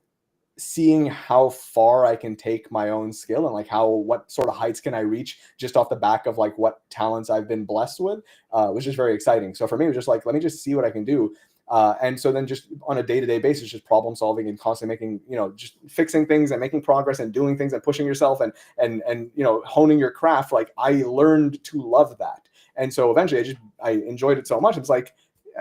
seeing how far I can take my own skill and like what sort of heights can I reach just off the back of like what talents I've been blessed with, was just very exciting. So for me, it was just like, let me just see what I can do. And so then just on a day-to-day basis, just problem solving and constantly making, you know, just fixing things and making progress and doing things and pushing yourself and you know, honing your craft. Like I learned to love that. And so eventually I enjoyed it so much. It's like,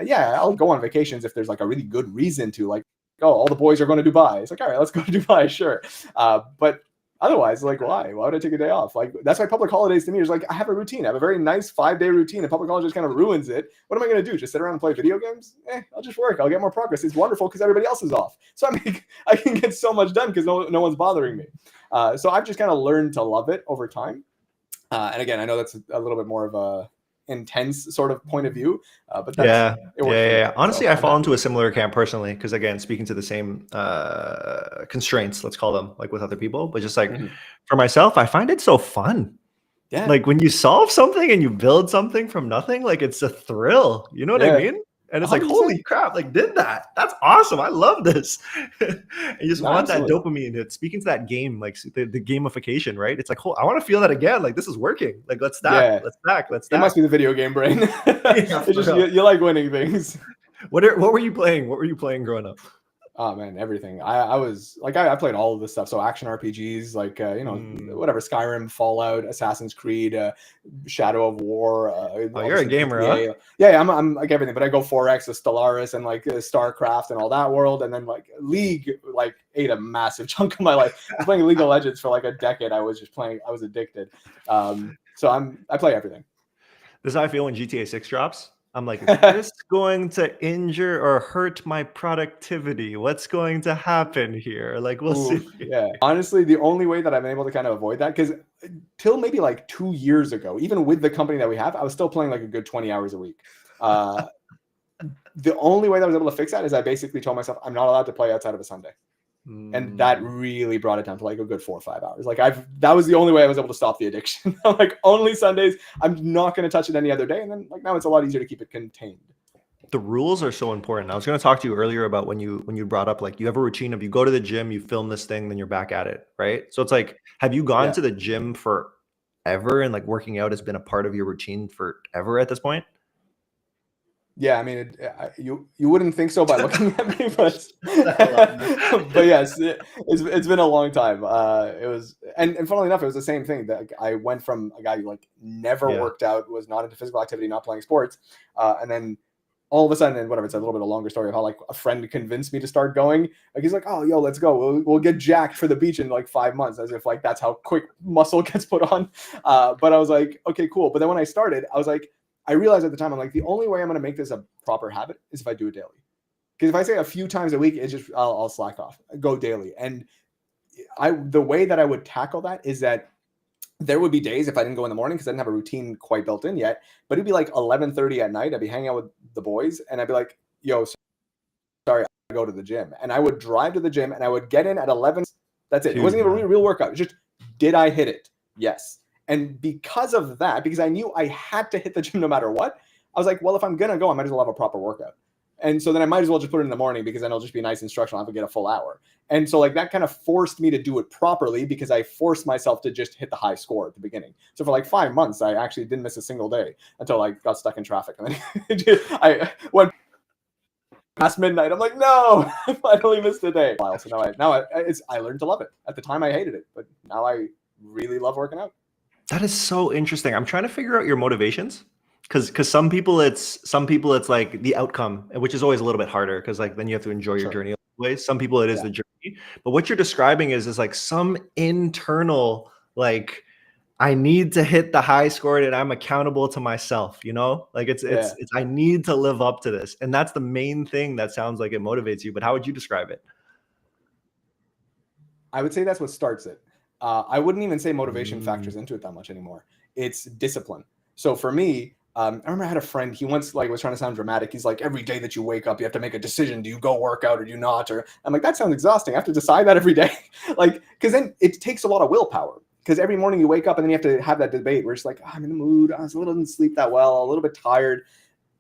yeah, I'll go on vacations if there's like a really good reason to, like, oh, all the boys are going to Dubai. It's like, all right, let's go to Dubai, sure. But otherwise, like, why would I take a day off? Like, that's why public holidays to me is like, I have a routine. I have a very nice 5-day routine, and public holidays kind of ruins it. What am I going to do? Just sit around and play video games? I'll just work. I'll get more progress. It's wonderful because everybody else is off. So I can get so much done because no one's bothering me. So I've just kind of learned to love it over time. And again, I know that's a little bit more of a intense sort of point of view, but that's, yeah. Honestly, I fall into a similar camp personally, because again, speaking to the same constraints, let's call them, like with other people, but just like for myself, I find it so fun. Yeah, like when you solve something and you build something from nothing, like it's a thrill. You know what I mean? And it's 100%. Like, holy crap, like did that. That's awesome. I love this. You just want that dopamine. It's speaking to that game, like the gamification, right? It's like, oh, I want to feel that again. Like this is working. Like let's stack. It must be the video game brain. It's just you like winning things. What were you playing? What were you playing growing up? Oh man, everything. I was like, I played all of this stuff. So action RPGs, like whatever, Skyrim, Fallout, Assassin's Creed, Shadow of War. Oh, you're a gamer, huh? Yeah, I'm like everything. But I go 4X with Stellaris and like StarCraft and all that world, and then like League, like ate a massive chunk of my life. I was playing League of Legends for like a decade. I was just playing. I was addicted. So I play everything. This is how I feel when GTA 6 drops. I'm like, is this going to injure or hurt my productivity? What's going to happen here? Like, we'll see. Yeah. Honestly, the only way that I've been able to kind of avoid that, because till maybe like 2 years ago, even with the company that we have, I was still playing like a good 20 hours a week. The only way that I was able to fix that is I basically told myself I'm not allowed to play outside of a Sunday. And that really brought it down to like a good 4 or 5 hours. Like that was the only way I was able to stop the addiction. I'm like, only Sundays. I'm not going to touch it any other day. And then like now it's a lot easier to keep it contained. The rules are so important. I was going to talk to you earlier about when you brought up like you have a routine of you go to the gym, you film this thing, then you're back at it, right? So it's like, have you gone to the gym forever and like working out has been a part of your routine forever at this point? Yeah, I mean, you wouldn't think so by looking at me, but yes, it's been a long time. It was, and funnily enough, it was the same thing that I went from a guy who like never worked out, was not into physical activity, not playing sports, and then all of a sudden, and whatever, it's a little bit of a longer story of how like a friend convinced me to start going. Like he's like, oh, yo, let's go. We'll get jacked for the beach in like 5 months, as if like that's how quick muscle gets put on. But I was like, okay, cool. But then when I started, I was like, I realized at the time, I'm like, the only way I'm going to make this a proper habit is if I do it daily. Because if I say a few times a week, it's just, I'll slack off, go daily. And the way that I would tackle that is that there would be days if I didn't go in the morning because I didn't have a routine quite built in yet, but it'd be like 11:30 at night. I'd be hanging out with the boys and I'd be like, yo, sorry, I gotta go to the gym. And I would drive to the gym and I would get in at 11. That's it. It wasn't even a real workout. It was just, did I hit it? Yes. And because of that, because I knew I had to hit the gym no matter what, I was like, well, if I'm going to go, I might as well have a proper workout. And so then I might as well just put it in the morning because then it'll just be nice instructional. I'll have to get a full hour. And so like that kind of forced me to do it properly because I forced myself to just hit the high score at the beginning. So for like 5 months, I actually didn't miss a single day until I got stuck in traffic. And then I went past midnight. I'm like, no, I finally missed a day. So now I learned to love it. At the time I hated it, but now I really love working out. That is so interesting. I'm trying to figure out your motivations because some people it's like the outcome, which is always a little bit harder because like then you have to enjoy your journey always. Some people it is the journey, but what you're describing is like some internal like I need to hit the high score and I'm accountable to myself, you know? Like it's I need to live up to this. And that's the main thing that sounds like it motivates you. But how would you describe it? I would say that's what starts it. I wouldn't even say motivation factors into it that much anymore. It's discipline. So for me, I remember I had a friend, he once like was trying to sound dramatic. He's like, every day that you wake up, you have to make a decision. Do you go work out or do you not? Or I'm like, that sounds exhausting. I have to decide that every day. Like, because then it takes a lot of willpower. Because every morning you wake up and then you have to have that debate where it's like, oh, I'm in the mood. I didn't sleep that well. A little bit tired.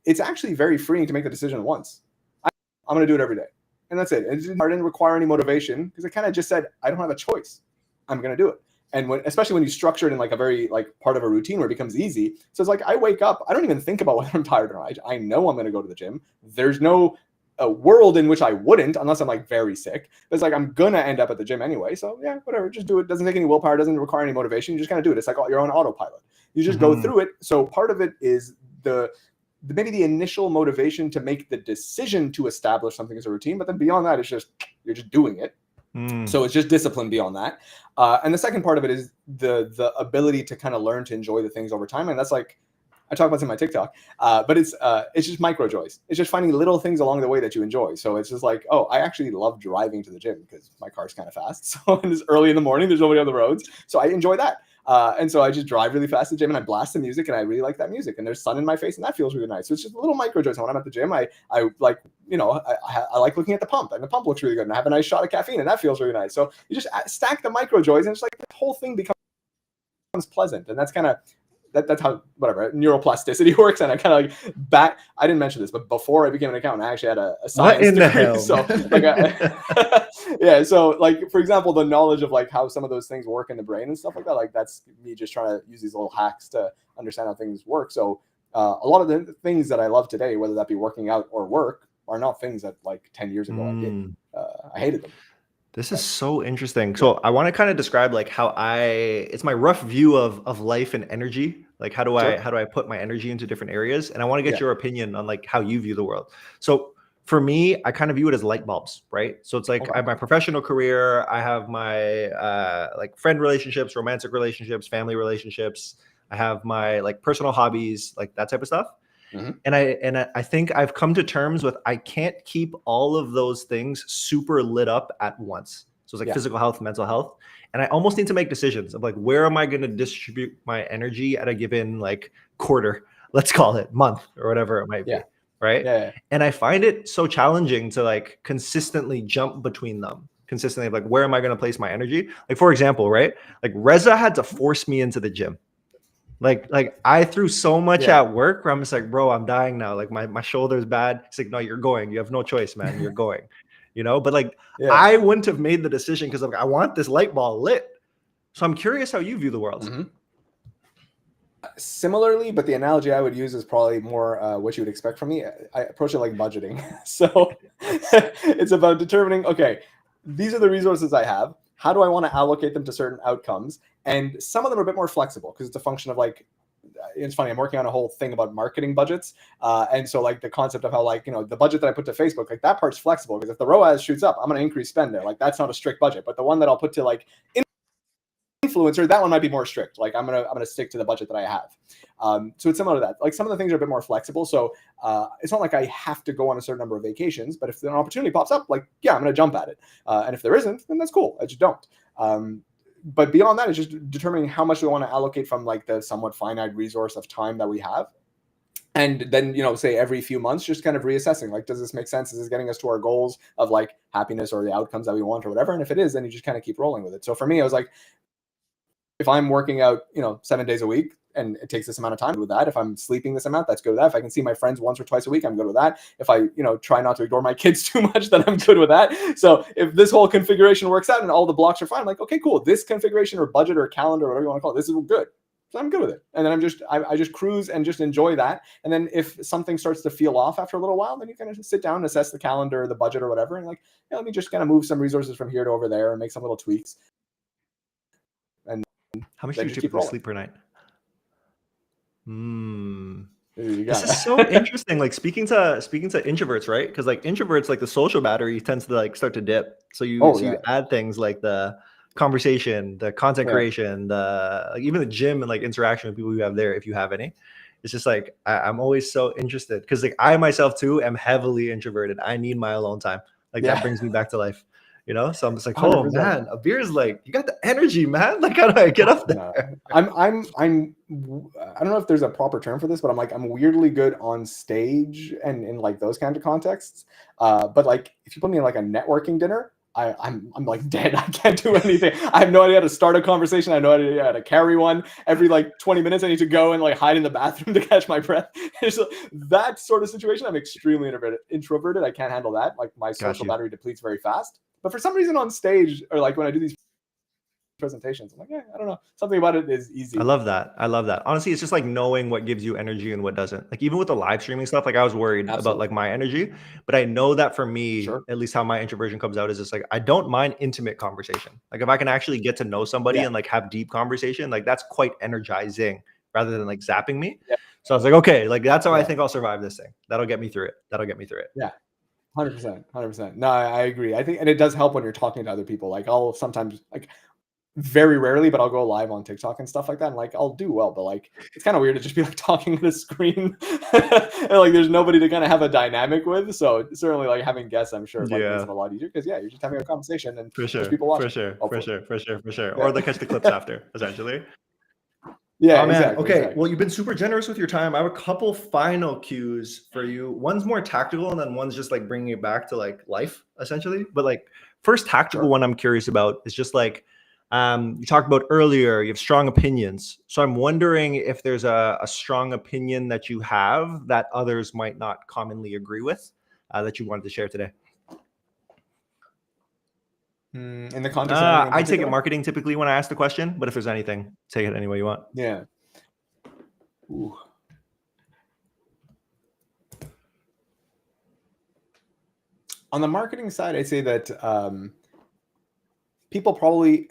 It's actually very freeing to make the decision once. I'm going to do it every day. And that's it. I didn't require any motivation because I kind of just said, I don't have a choice. I'm going to do it. And especially when you structure it in like a very like part of a routine where it becomes easy. So it's like, I wake up, I don't even think about whether I'm tired or not. I know I'm going to go to the gym. There's no world in which I wouldn't, unless I'm like very sick. But it's like, I'm going to end up at the gym anyway. So yeah, whatever, just do it. Doesn't take any willpower, doesn't require any motivation. You just kind of do it. It's like you're on autopilot. You just go through it. So part of it is maybe the initial motivation to make the decision to establish something as a routine. But then beyond that, it's just, you're just doing it. So it's just discipline beyond that. And the second part of it is the ability to kind of learn to enjoy the things over time. And that's like, I talk about this in my TikTok, but it's just micro joys. It's just finding little things along the way that you enjoy. So it's just like, oh, I actually love driving to the gym because my car's kind of fast. So it's early in the morning, there's nobody on the roads. So I enjoy that. And so I just drive really fast to the gym and I blast the music and I really like that music and there's sun in my face and that feels really nice. So it's just little micro joys. When I'm at the gym, I like, I like looking at the pump and the pump looks really good and I have a nice shot of caffeine and that feels really nice. So you just stack the micro joys and it's like the whole thing becomes pleasant. And that's kind of, that's how whatever neuroplasticity works. And I kind of like I didn't mention this, but before I became an accountant, I actually had a science degree. So like so like for example, the knowledge of like how some of those things work in the brain and stuff like that, like that's me just trying to use these little hacks to understand how things work. So a lot of the things that I love today, whether that be working out or work, are not things that like 10 years ago I did. I hated them. This is so interesting. So I want to kind of describe like how it's my rough view of life and energy. Like how do I put my energy into different areas? And I want to get your opinion on like how you view the world. So for me, I kind of view it as light bulbs, right? So it's like I have my professional career, I have my like friend relationships, romantic relationships, family relationships. I have my like personal hobbies, like that type of stuff. And I think I've come to terms with I can't keep all of those things super lit up at once. So it's like physical health, mental health. And I almost need to make decisions of like, where am I going to distribute my energy at a given like quarter, let's call it month or whatever it might be. Right. And I find it so challenging to like consistently jump between them consistently. Like, where am I going to place my energy? Like, for example, right. Like Reza had to force me into the gym. Like I threw so much at work where I'm just like, bro, I'm dying now. Like my shoulder's bad. It's like, no, you're going. You have no choice, man. You're going. But like I wouldn't have made the decision because I want this light ball lit. So I'm curious how you view the world. Similarly, but the analogy I would use is probably more what you would expect from me. I approach it like budgeting. So it's about determining, okay, these are the resources I have. How do I want to allocate them to certain outcomes? And some of them are a bit more flexible because it's a function of like, it's funny, I'm working on a whole thing about marketing budgets. And so like the concept of how like, the budget that I put to Facebook, like that part's flexible because if the ROAS shoots up, I'm going to increase spend there. Like that's not a strict budget, but the one that I'll put to like influencer, that one might be more strict. Like I'm gonna stick to the budget that I have. So it's similar to that. Like some of the things are a bit more flexible. So it's not like I have to go on a certain number of vacations, but if an opportunity pops up, like I'm gonna jump at it. And if there isn't, then that's cool. I just don't. But beyond that, it's just determining how much we want to allocate from like the somewhat finite resource of time that we have. And then, say every few months, just kind of reassessing, like, does this make sense? Is this getting us to our goals of like happiness or the outcomes that we want or whatever? And if it is, then you just kind of keep rolling with it. So for me, I was like, if I'm working out, 7 days a week and it takes this amount of time, with that. If I'm sleeping this amount, that's good with that. If I can see my friends once or twice a week, I'm good with that. If I, try not to ignore my kids too much, then I'm good with that. So if this whole configuration works out and all the blocks are fine, I'm like, okay, cool. This configuration or budget or calendar, or whatever you want to call it, this is good. So I'm good with it. And then I just cruise and just enjoy that. And then if something starts to feel off after a little while, then you kind of just sit down and assess the calendar, the budget or whatever. And like, let me just kind of move some resources from here to over there and make some little tweaks. And how much do you typically sleep per night? This is so interesting. Like speaking to introverts, right? Because like introverts, like the social battery tends to like start to dip. So you add things like the conversation, the content creation, the like even the gym and like interaction with people you have there, if you have any. It's just like I'm always so interested because like I myself too am heavily introverted. I need my alone time. Like that brings me back to life. So I'm just like, 100%. Oh man, Abir's like, you got the energy, man. Like, how do I get up there? I don't know if there's a proper term for this, but I'm weirdly good on stage and in like those kinds of contexts. But like, if you put me in like a networking dinner, I'm like dead. I can't do anything. I have no idea how to start a conversation. I have no idea how to carry one. Every like 20 minutes, I need to go and like hide in the bathroom to catch my breath. So that sort of situation, I'm extremely introverted. I can't handle that. Like my social battery depletes very fast. But for some reason on stage or like when I do these presentations, I'm like, I don't know. Something about it is easy. I love that. Honestly, it's just like knowing what gives you energy and what doesn't. Like even with the live streaming stuff, like I was worried about like my energy, but I know that for me, at least how my introversion comes out is just like, I don't mind intimate conversation. Like if I can actually get to know somebody and like have deep conversation, like that's quite energizing rather than like zapping me. So I was like, okay, like that's how I think I'll survive this thing. That'll get me through it. Yeah. 100%. No, I agree. I think, and it does help when you're talking to other people. Like I'll sometimes, like very rarely, but I'll go live on TikTok and stuff like that. And like, I'll do well, but like, it's kind of weird to just be like talking to the screen and like, there's nobody to kind of have a dynamic with. So certainly like having guests, I'm sure makes it a lot easier because you're just having a conversation and there's people watching. For sure. Or they catch the clips after, essentially. Yeah, exactly. Okay, well, you've been super generous with your time. I have a couple final cues for you. One's more tactical, and then one's just like bringing it back to like life, essentially. But like first tactical one I'm curious about is just like you talked about earlier, you have strong opinions. So I'm wondering if there's a strong opinion that you have that others might not commonly agree with that you wanted to share today. In the context of I take it marketing typically when I ask the question, but if there's anything, take it any way you want. Yeah. Ooh. On the marketing side, I'd say that people probably,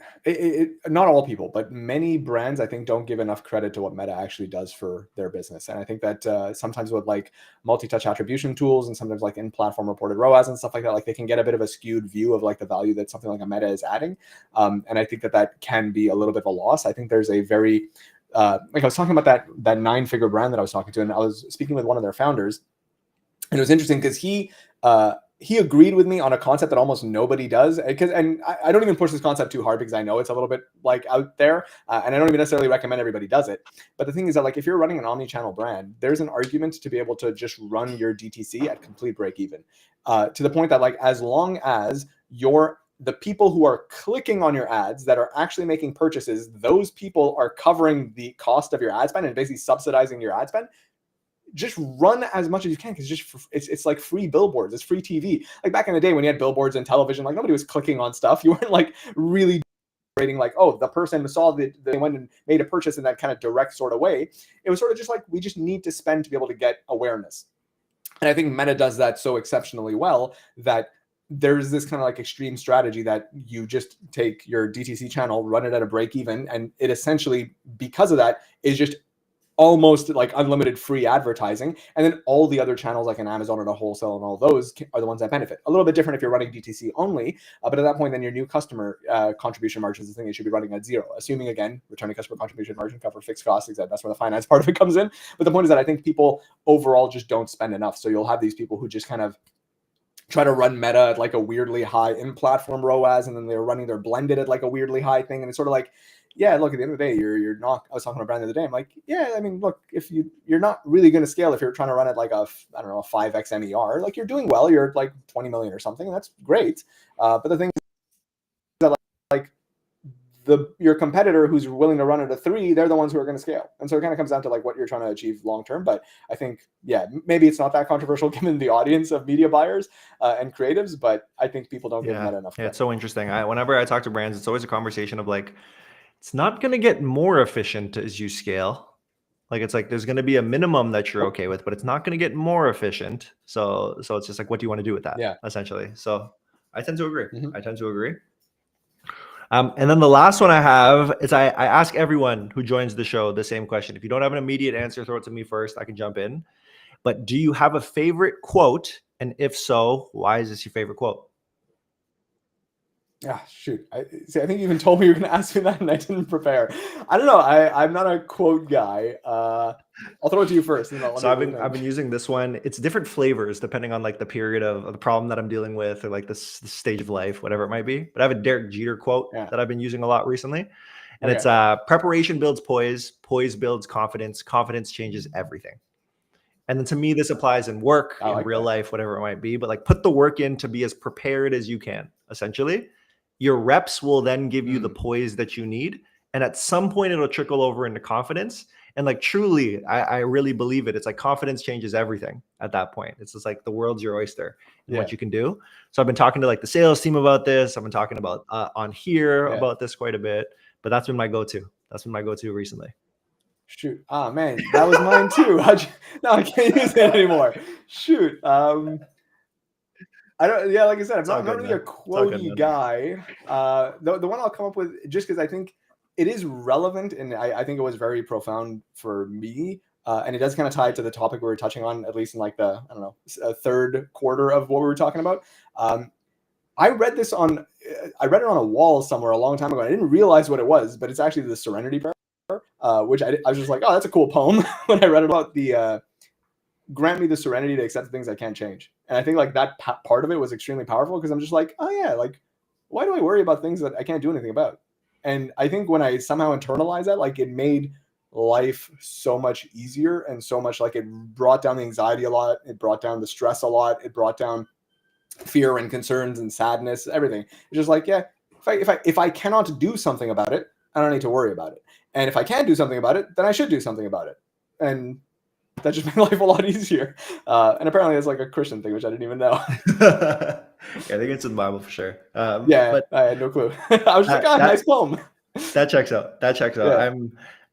not all people, but many brands, I think, don't give enough credit to what Meta actually does for their business. And I think that sometimes with like multi-touch attribution tools and sometimes like in-platform reported ROAS and stuff like that, like they can get a bit of a skewed view of like the value that something like a Meta is adding. And I think that that can be a little bit of a loss. I think there's a very, like I was talking about that 9-figure brand that I was talking to, and I was speaking with one of their founders, and it was interesting because he agreed with me on a concept that almost nobody does. And I don't even push this concept too hard because I know it's a little bit like out there, and I don't even necessarily recommend everybody does it. But the thing is that like if you're running an omni-channel brand, there's an argument to be able to just run your DTC at complete break even, to the point that like as long as the people who are clicking on your ads that are actually making purchases, those people are covering the cost of your ad spend and basically subsidizing your ad spend. Just run as much as you can, because it's like free billboards, it's free TV. Like back in the day when you had billboards and television, like nobody was clicking on stuff. You weren't like really rating like, oh, the person saw they went and made a purchase in that kind of direct sort of way. It was sort of just like, we just need to spend to be able to get awareness. And I think Meta does that so exceptionally well that there's this kind of like extreme strategy that you just take your DTC channel, run it at a break even, and it essentially, because of that, is just almost like unlimited free advertising. And then all the other channels like an Amazon and a wholesale and all those are the ones that benefit. A little bit different if you're running DTC only, but at that point, then your new customer contribution margin is the thing you should be running at zero, assuming again, returning customer contribution margin, cover fixed costs, exactly. That's where the finance part of it comes in. But the point is that I think people overall just don't spend enough. So you'll have these people who just kind of try to run Meta at like a weirdly high in-platform ROAS, and then they're running their blended at like a weirdly high thing. And it's sort of like, yeah, look, at the end of the day, you're not, I was talking to a brand the other day. I'm like, yeah, I mean, look, if you're not really going to scale, if you're trying to run it like a 5x MER, like you're doing well, you're like 20 million or something. And that's great. But the thing is that like your competitor who's willing to run at a 3, they're the ones who are going to scale. And so it kind of comes down to like what you're trying to achieve long-term. But I think, yeah, maybe it's not that controversial given the audience of media buyers and creatives, but I think people don't give that enough credit. Yeah, it's so interesting. Whenever I talk to brands, it's always a conversation of like, it's not going to get more efficient as you scale. Like, it's like, there's going to be a minimum that you're okay with, but it's not going to get more efficient. So it's just like, what do you want to do with that? Yeah. Essentially. So I tend to agree. Mm-hmm. I tend to agree. And then the last one I have is I ask everyone who joins the show the same question. If you don't have an immediate answer, throw it to me first. I can jump in. But do you have a favorite quote? And if so, why is this your favorite quote? Ah, shoot. I think you even told me you were going to ask me that and I didn't prepare. I don't know. I'm not a quote guy. I'll throw it to you first. And so I've been using this one. It's different flavors depending on like the period of the problem that I'm dealing with, or like the stage of life, whatever it might be. But I have a Derek Jeter quote that I've been using a lot recently. And it's preparation builds poise, poise builds confidence, confidence changes everything. And then to me, this applies in work, in real life, whatever it might be. But like, put the work in to be as prepared as you can, essentially. Your reps will then give you the poise that you need. And at some point, it'll trickle over into confidence. And like, truly, I really believe it. It's like confidence changes everything at that point. It's just like the world's your oyster and what you can do. So I've been talking to like the sales team about this. I've been talking about on here about this quite a bit. But that's been my go-to. That's been my go-to recently. Shoot. Oh, man. That was mine too. No, I can't use it anymore. Shoot. I don't. Yeah, like I said, I'm not really a quotey guy. The one I'll come up with, just because I think it is relevant, and I think it was very profound for me, and it does kind of tie to the topic we were touching on, at least in like the third quarter of what we were talking about. I read it on a wall somewhere a long time ago. I didn't realize what it was, but it's actually the Serenity Prayer, which I was just like, oh, that's a cool poem when I read about the. Grant me the serenity to accept the things I can't change. And I think like that part of it was extremely powerful, because I'm just like, oh yeah, like, why do I worry about things that I can't do anything about? And I think when I somehow internalized that, like, it made life so much easier, and so much, like, it brought down the anxiety a lot. It brought down the stress a lot. It brought down fear and concerns and sadness, everything. It's just like, yeah, if I cannot do something about it, I don't need to worry about it. And if I can do something about it, then I should do something about it. And that just made life a lot easier. And apparently it's like a Christian thing, which I didn't even know. Yeah, I think it's in the Bible for sure. But I had no clue. I was just like, nice poem. That checks out. Yeah.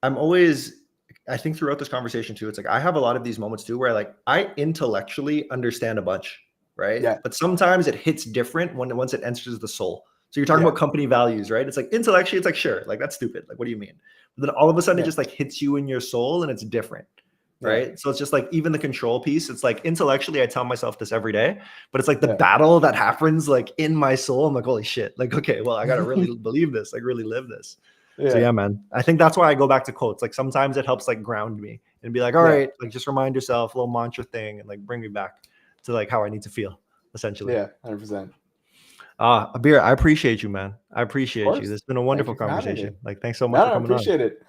I'm always, I think throughout this conversation too, it's like I have a lot of these moments too where like I intellectually understand a bunch. right? Yeah. But sometimes it hits different once it enters the soul. So you're talking Yeah. about company values, right? It's like intellectually, it's like, sure, like that's stupid. Like, what do you mean? But then all of a sudden it Yeah. just like hits you in your soul and it's different. Yeah. Right. So it's just like even the control piece, it's like intellectually, I tell myself this every day, but it's like the Yeah. battle that happens like in my soul. I'm like, holy shit. Like, okay, well, I gotta really believe this, like really live this. Yeah. So yeah, man. I think that's why I go back to quotes. Like sometimes it helps like ground me and be like, all Yeah. right, like just remind yourself, a little mantra thing, and like bring me back to like how I need to feel, essentially. Yeah, 100%. Abir, I appreciate you, man. I appreciate you. course. This has been a Thank wonderful you for having me. conversation. Like, thanks so much No, for I coming on. appreciate it.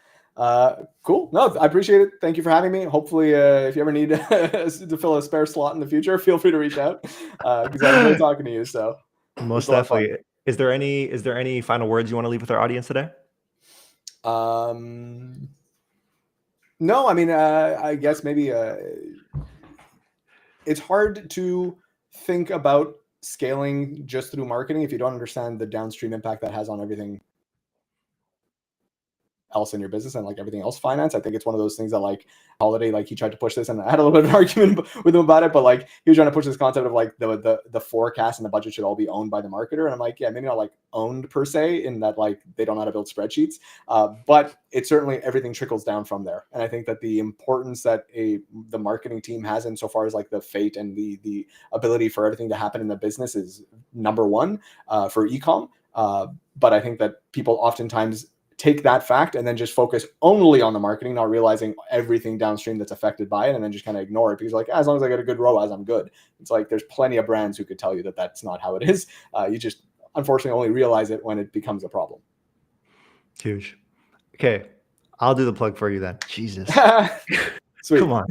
Cool. No, I appreciate it. Thank you for having me. Hopefully, if you ever need to fill a spare slot in the future, feel free to reach out because I enjoy talking to you. So Most it's a lot of fun. definitely. Is there any final words you want to leave with our audience today? No, I mean, I guess maybe it's hard to think about scaling just through marketing if you don't understand the downstream impact that has on everything else in your business and like everything else finance. I think it's one of those things that like Holiday, like he tried to push this and I had a little bit of an argument with him about it, but like he was trying to push this concept of like the forecast and the budget should all be owned by the marketer. And I'm like, yeah, maybe not like owned per se in that like they don't know how to build spreadsheets, but it certainly everything trickles down from there. And I think that the importance that the marketing team has insofar as like the fate and the ability for everything to happen in the business is number one for e-com. But I think that people oftentimes take that fact and then just focus only on the marketing, not realizing everything downstream that's affected by it, and then just kind of ignore it because like, as long as I get a good ROAS, I'm good. It's like there's plenty of brands who could tell you that that's not how it is. You just unfortunately only realize it when it becomes a problem. Huge. Okay, I'll do the plug for you then. Jesus. Sweet. Come on.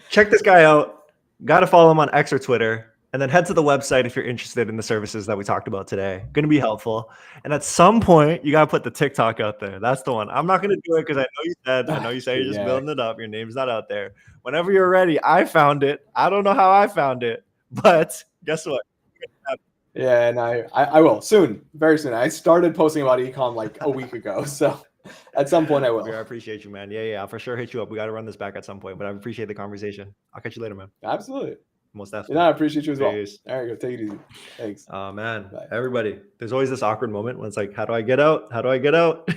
Check this guy out. Got to follow him on X or Twitter. And then head to the website if you're interested in the services that we talked about today. Going to be helpful. And at some point, you got to put the TikTok out there. That's the one. I'm not going to do it because I know you say you're just building it up. Your name's not out there. Whenever you're ready, I found it. I don't know how I found it, but guess what? Yeah, and I will soon, very soon. I started posting about ecom like a week ago, so at some point I will. I appreciate you, man. Yeah, I'll for sure hit you up. We got to run this back at some point, but I appreciate the conversation. I'll catch you later, man. Absolutely. Most definitely. I appreciate you as well. Peace. There you go. Take it easy. Thanks. Oh man, Bye. Everybody, there's always this awkward moment when it's like, how do I get out? How do I get out?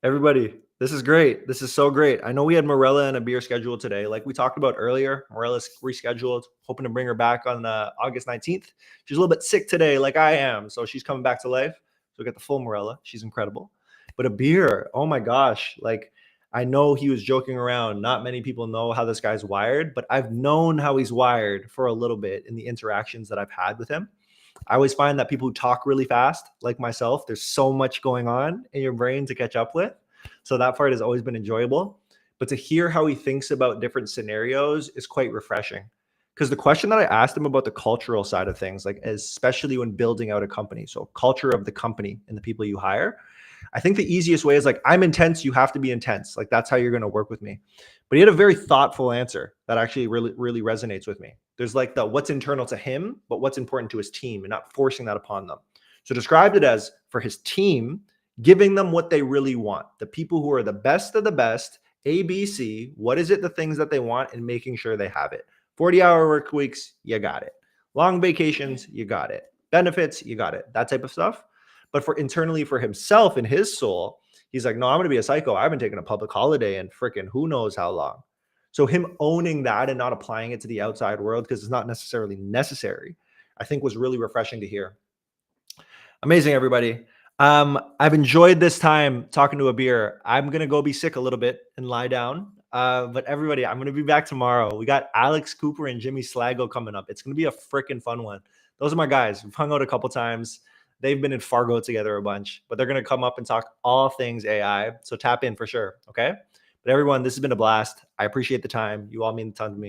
Everybody, this is great. This is so great. I know we had Morella and Abir scheduled today. Like we talked about earlier, Morella's rescheduled, hoping to bring her back on August 19th. She's a little bit sick today, like I am. So she's coming back to life. So we get the full Morella. She's incredible. But Abir, oh my gosh, like I know he was joking around. Not many people know how this guy's wired, but I've known how he's wired for a little bit in the interactions that I've had with him. I always find that people who talk really fast, like myself, there's so much going on in your brain to catch up with. So that part has always been enjoyable. But to hear how he thinks about different scenarios is quite refreshing. Because the question that I asked him about the cultural side of things, like especially when building out a company, so culture of the company and the people you hire, I think the easiest way is like, I'm intense, you have to be intense. Like that's how you're going to work with me. But he had a very thoughtful answer that actually really resonates with me. There's like the what's internal to him, but what's important to his team and not forcing that upon them. So described it as for his team, giving them what they really want. The people who are the best of the best, ABC, what is it, the things that they want and making sure they have it. 40-hour work weeks, you got it. Long vacations, you got it. Benefits, you got it. That type of stuff. But for internally for himself and his soul, he's like, no, I'm going to be a psycho. I haven't taken a public holiday in freaking who knows how long. So him owning that and not applying it to the outside world because it's not necessarily necessary, I think was really refreshing to hear. Amazing, everybody. I've enjoyed this time talking to Abir. I'm going to go be sick a little bit and lie down. But everybody, I'm going to be back tomorrow. We got Alex Cooper and Jimmy Slago coming up. It's going to be a freaking fun one. Those are my guys. We've hung out a couple times. They've been in Fargo together a bunch, but they're going to come up and talk all things AI. So tap in for sure. Okay. But everyone, this has been a blast. I appreciate the time. You all mean a ton to me.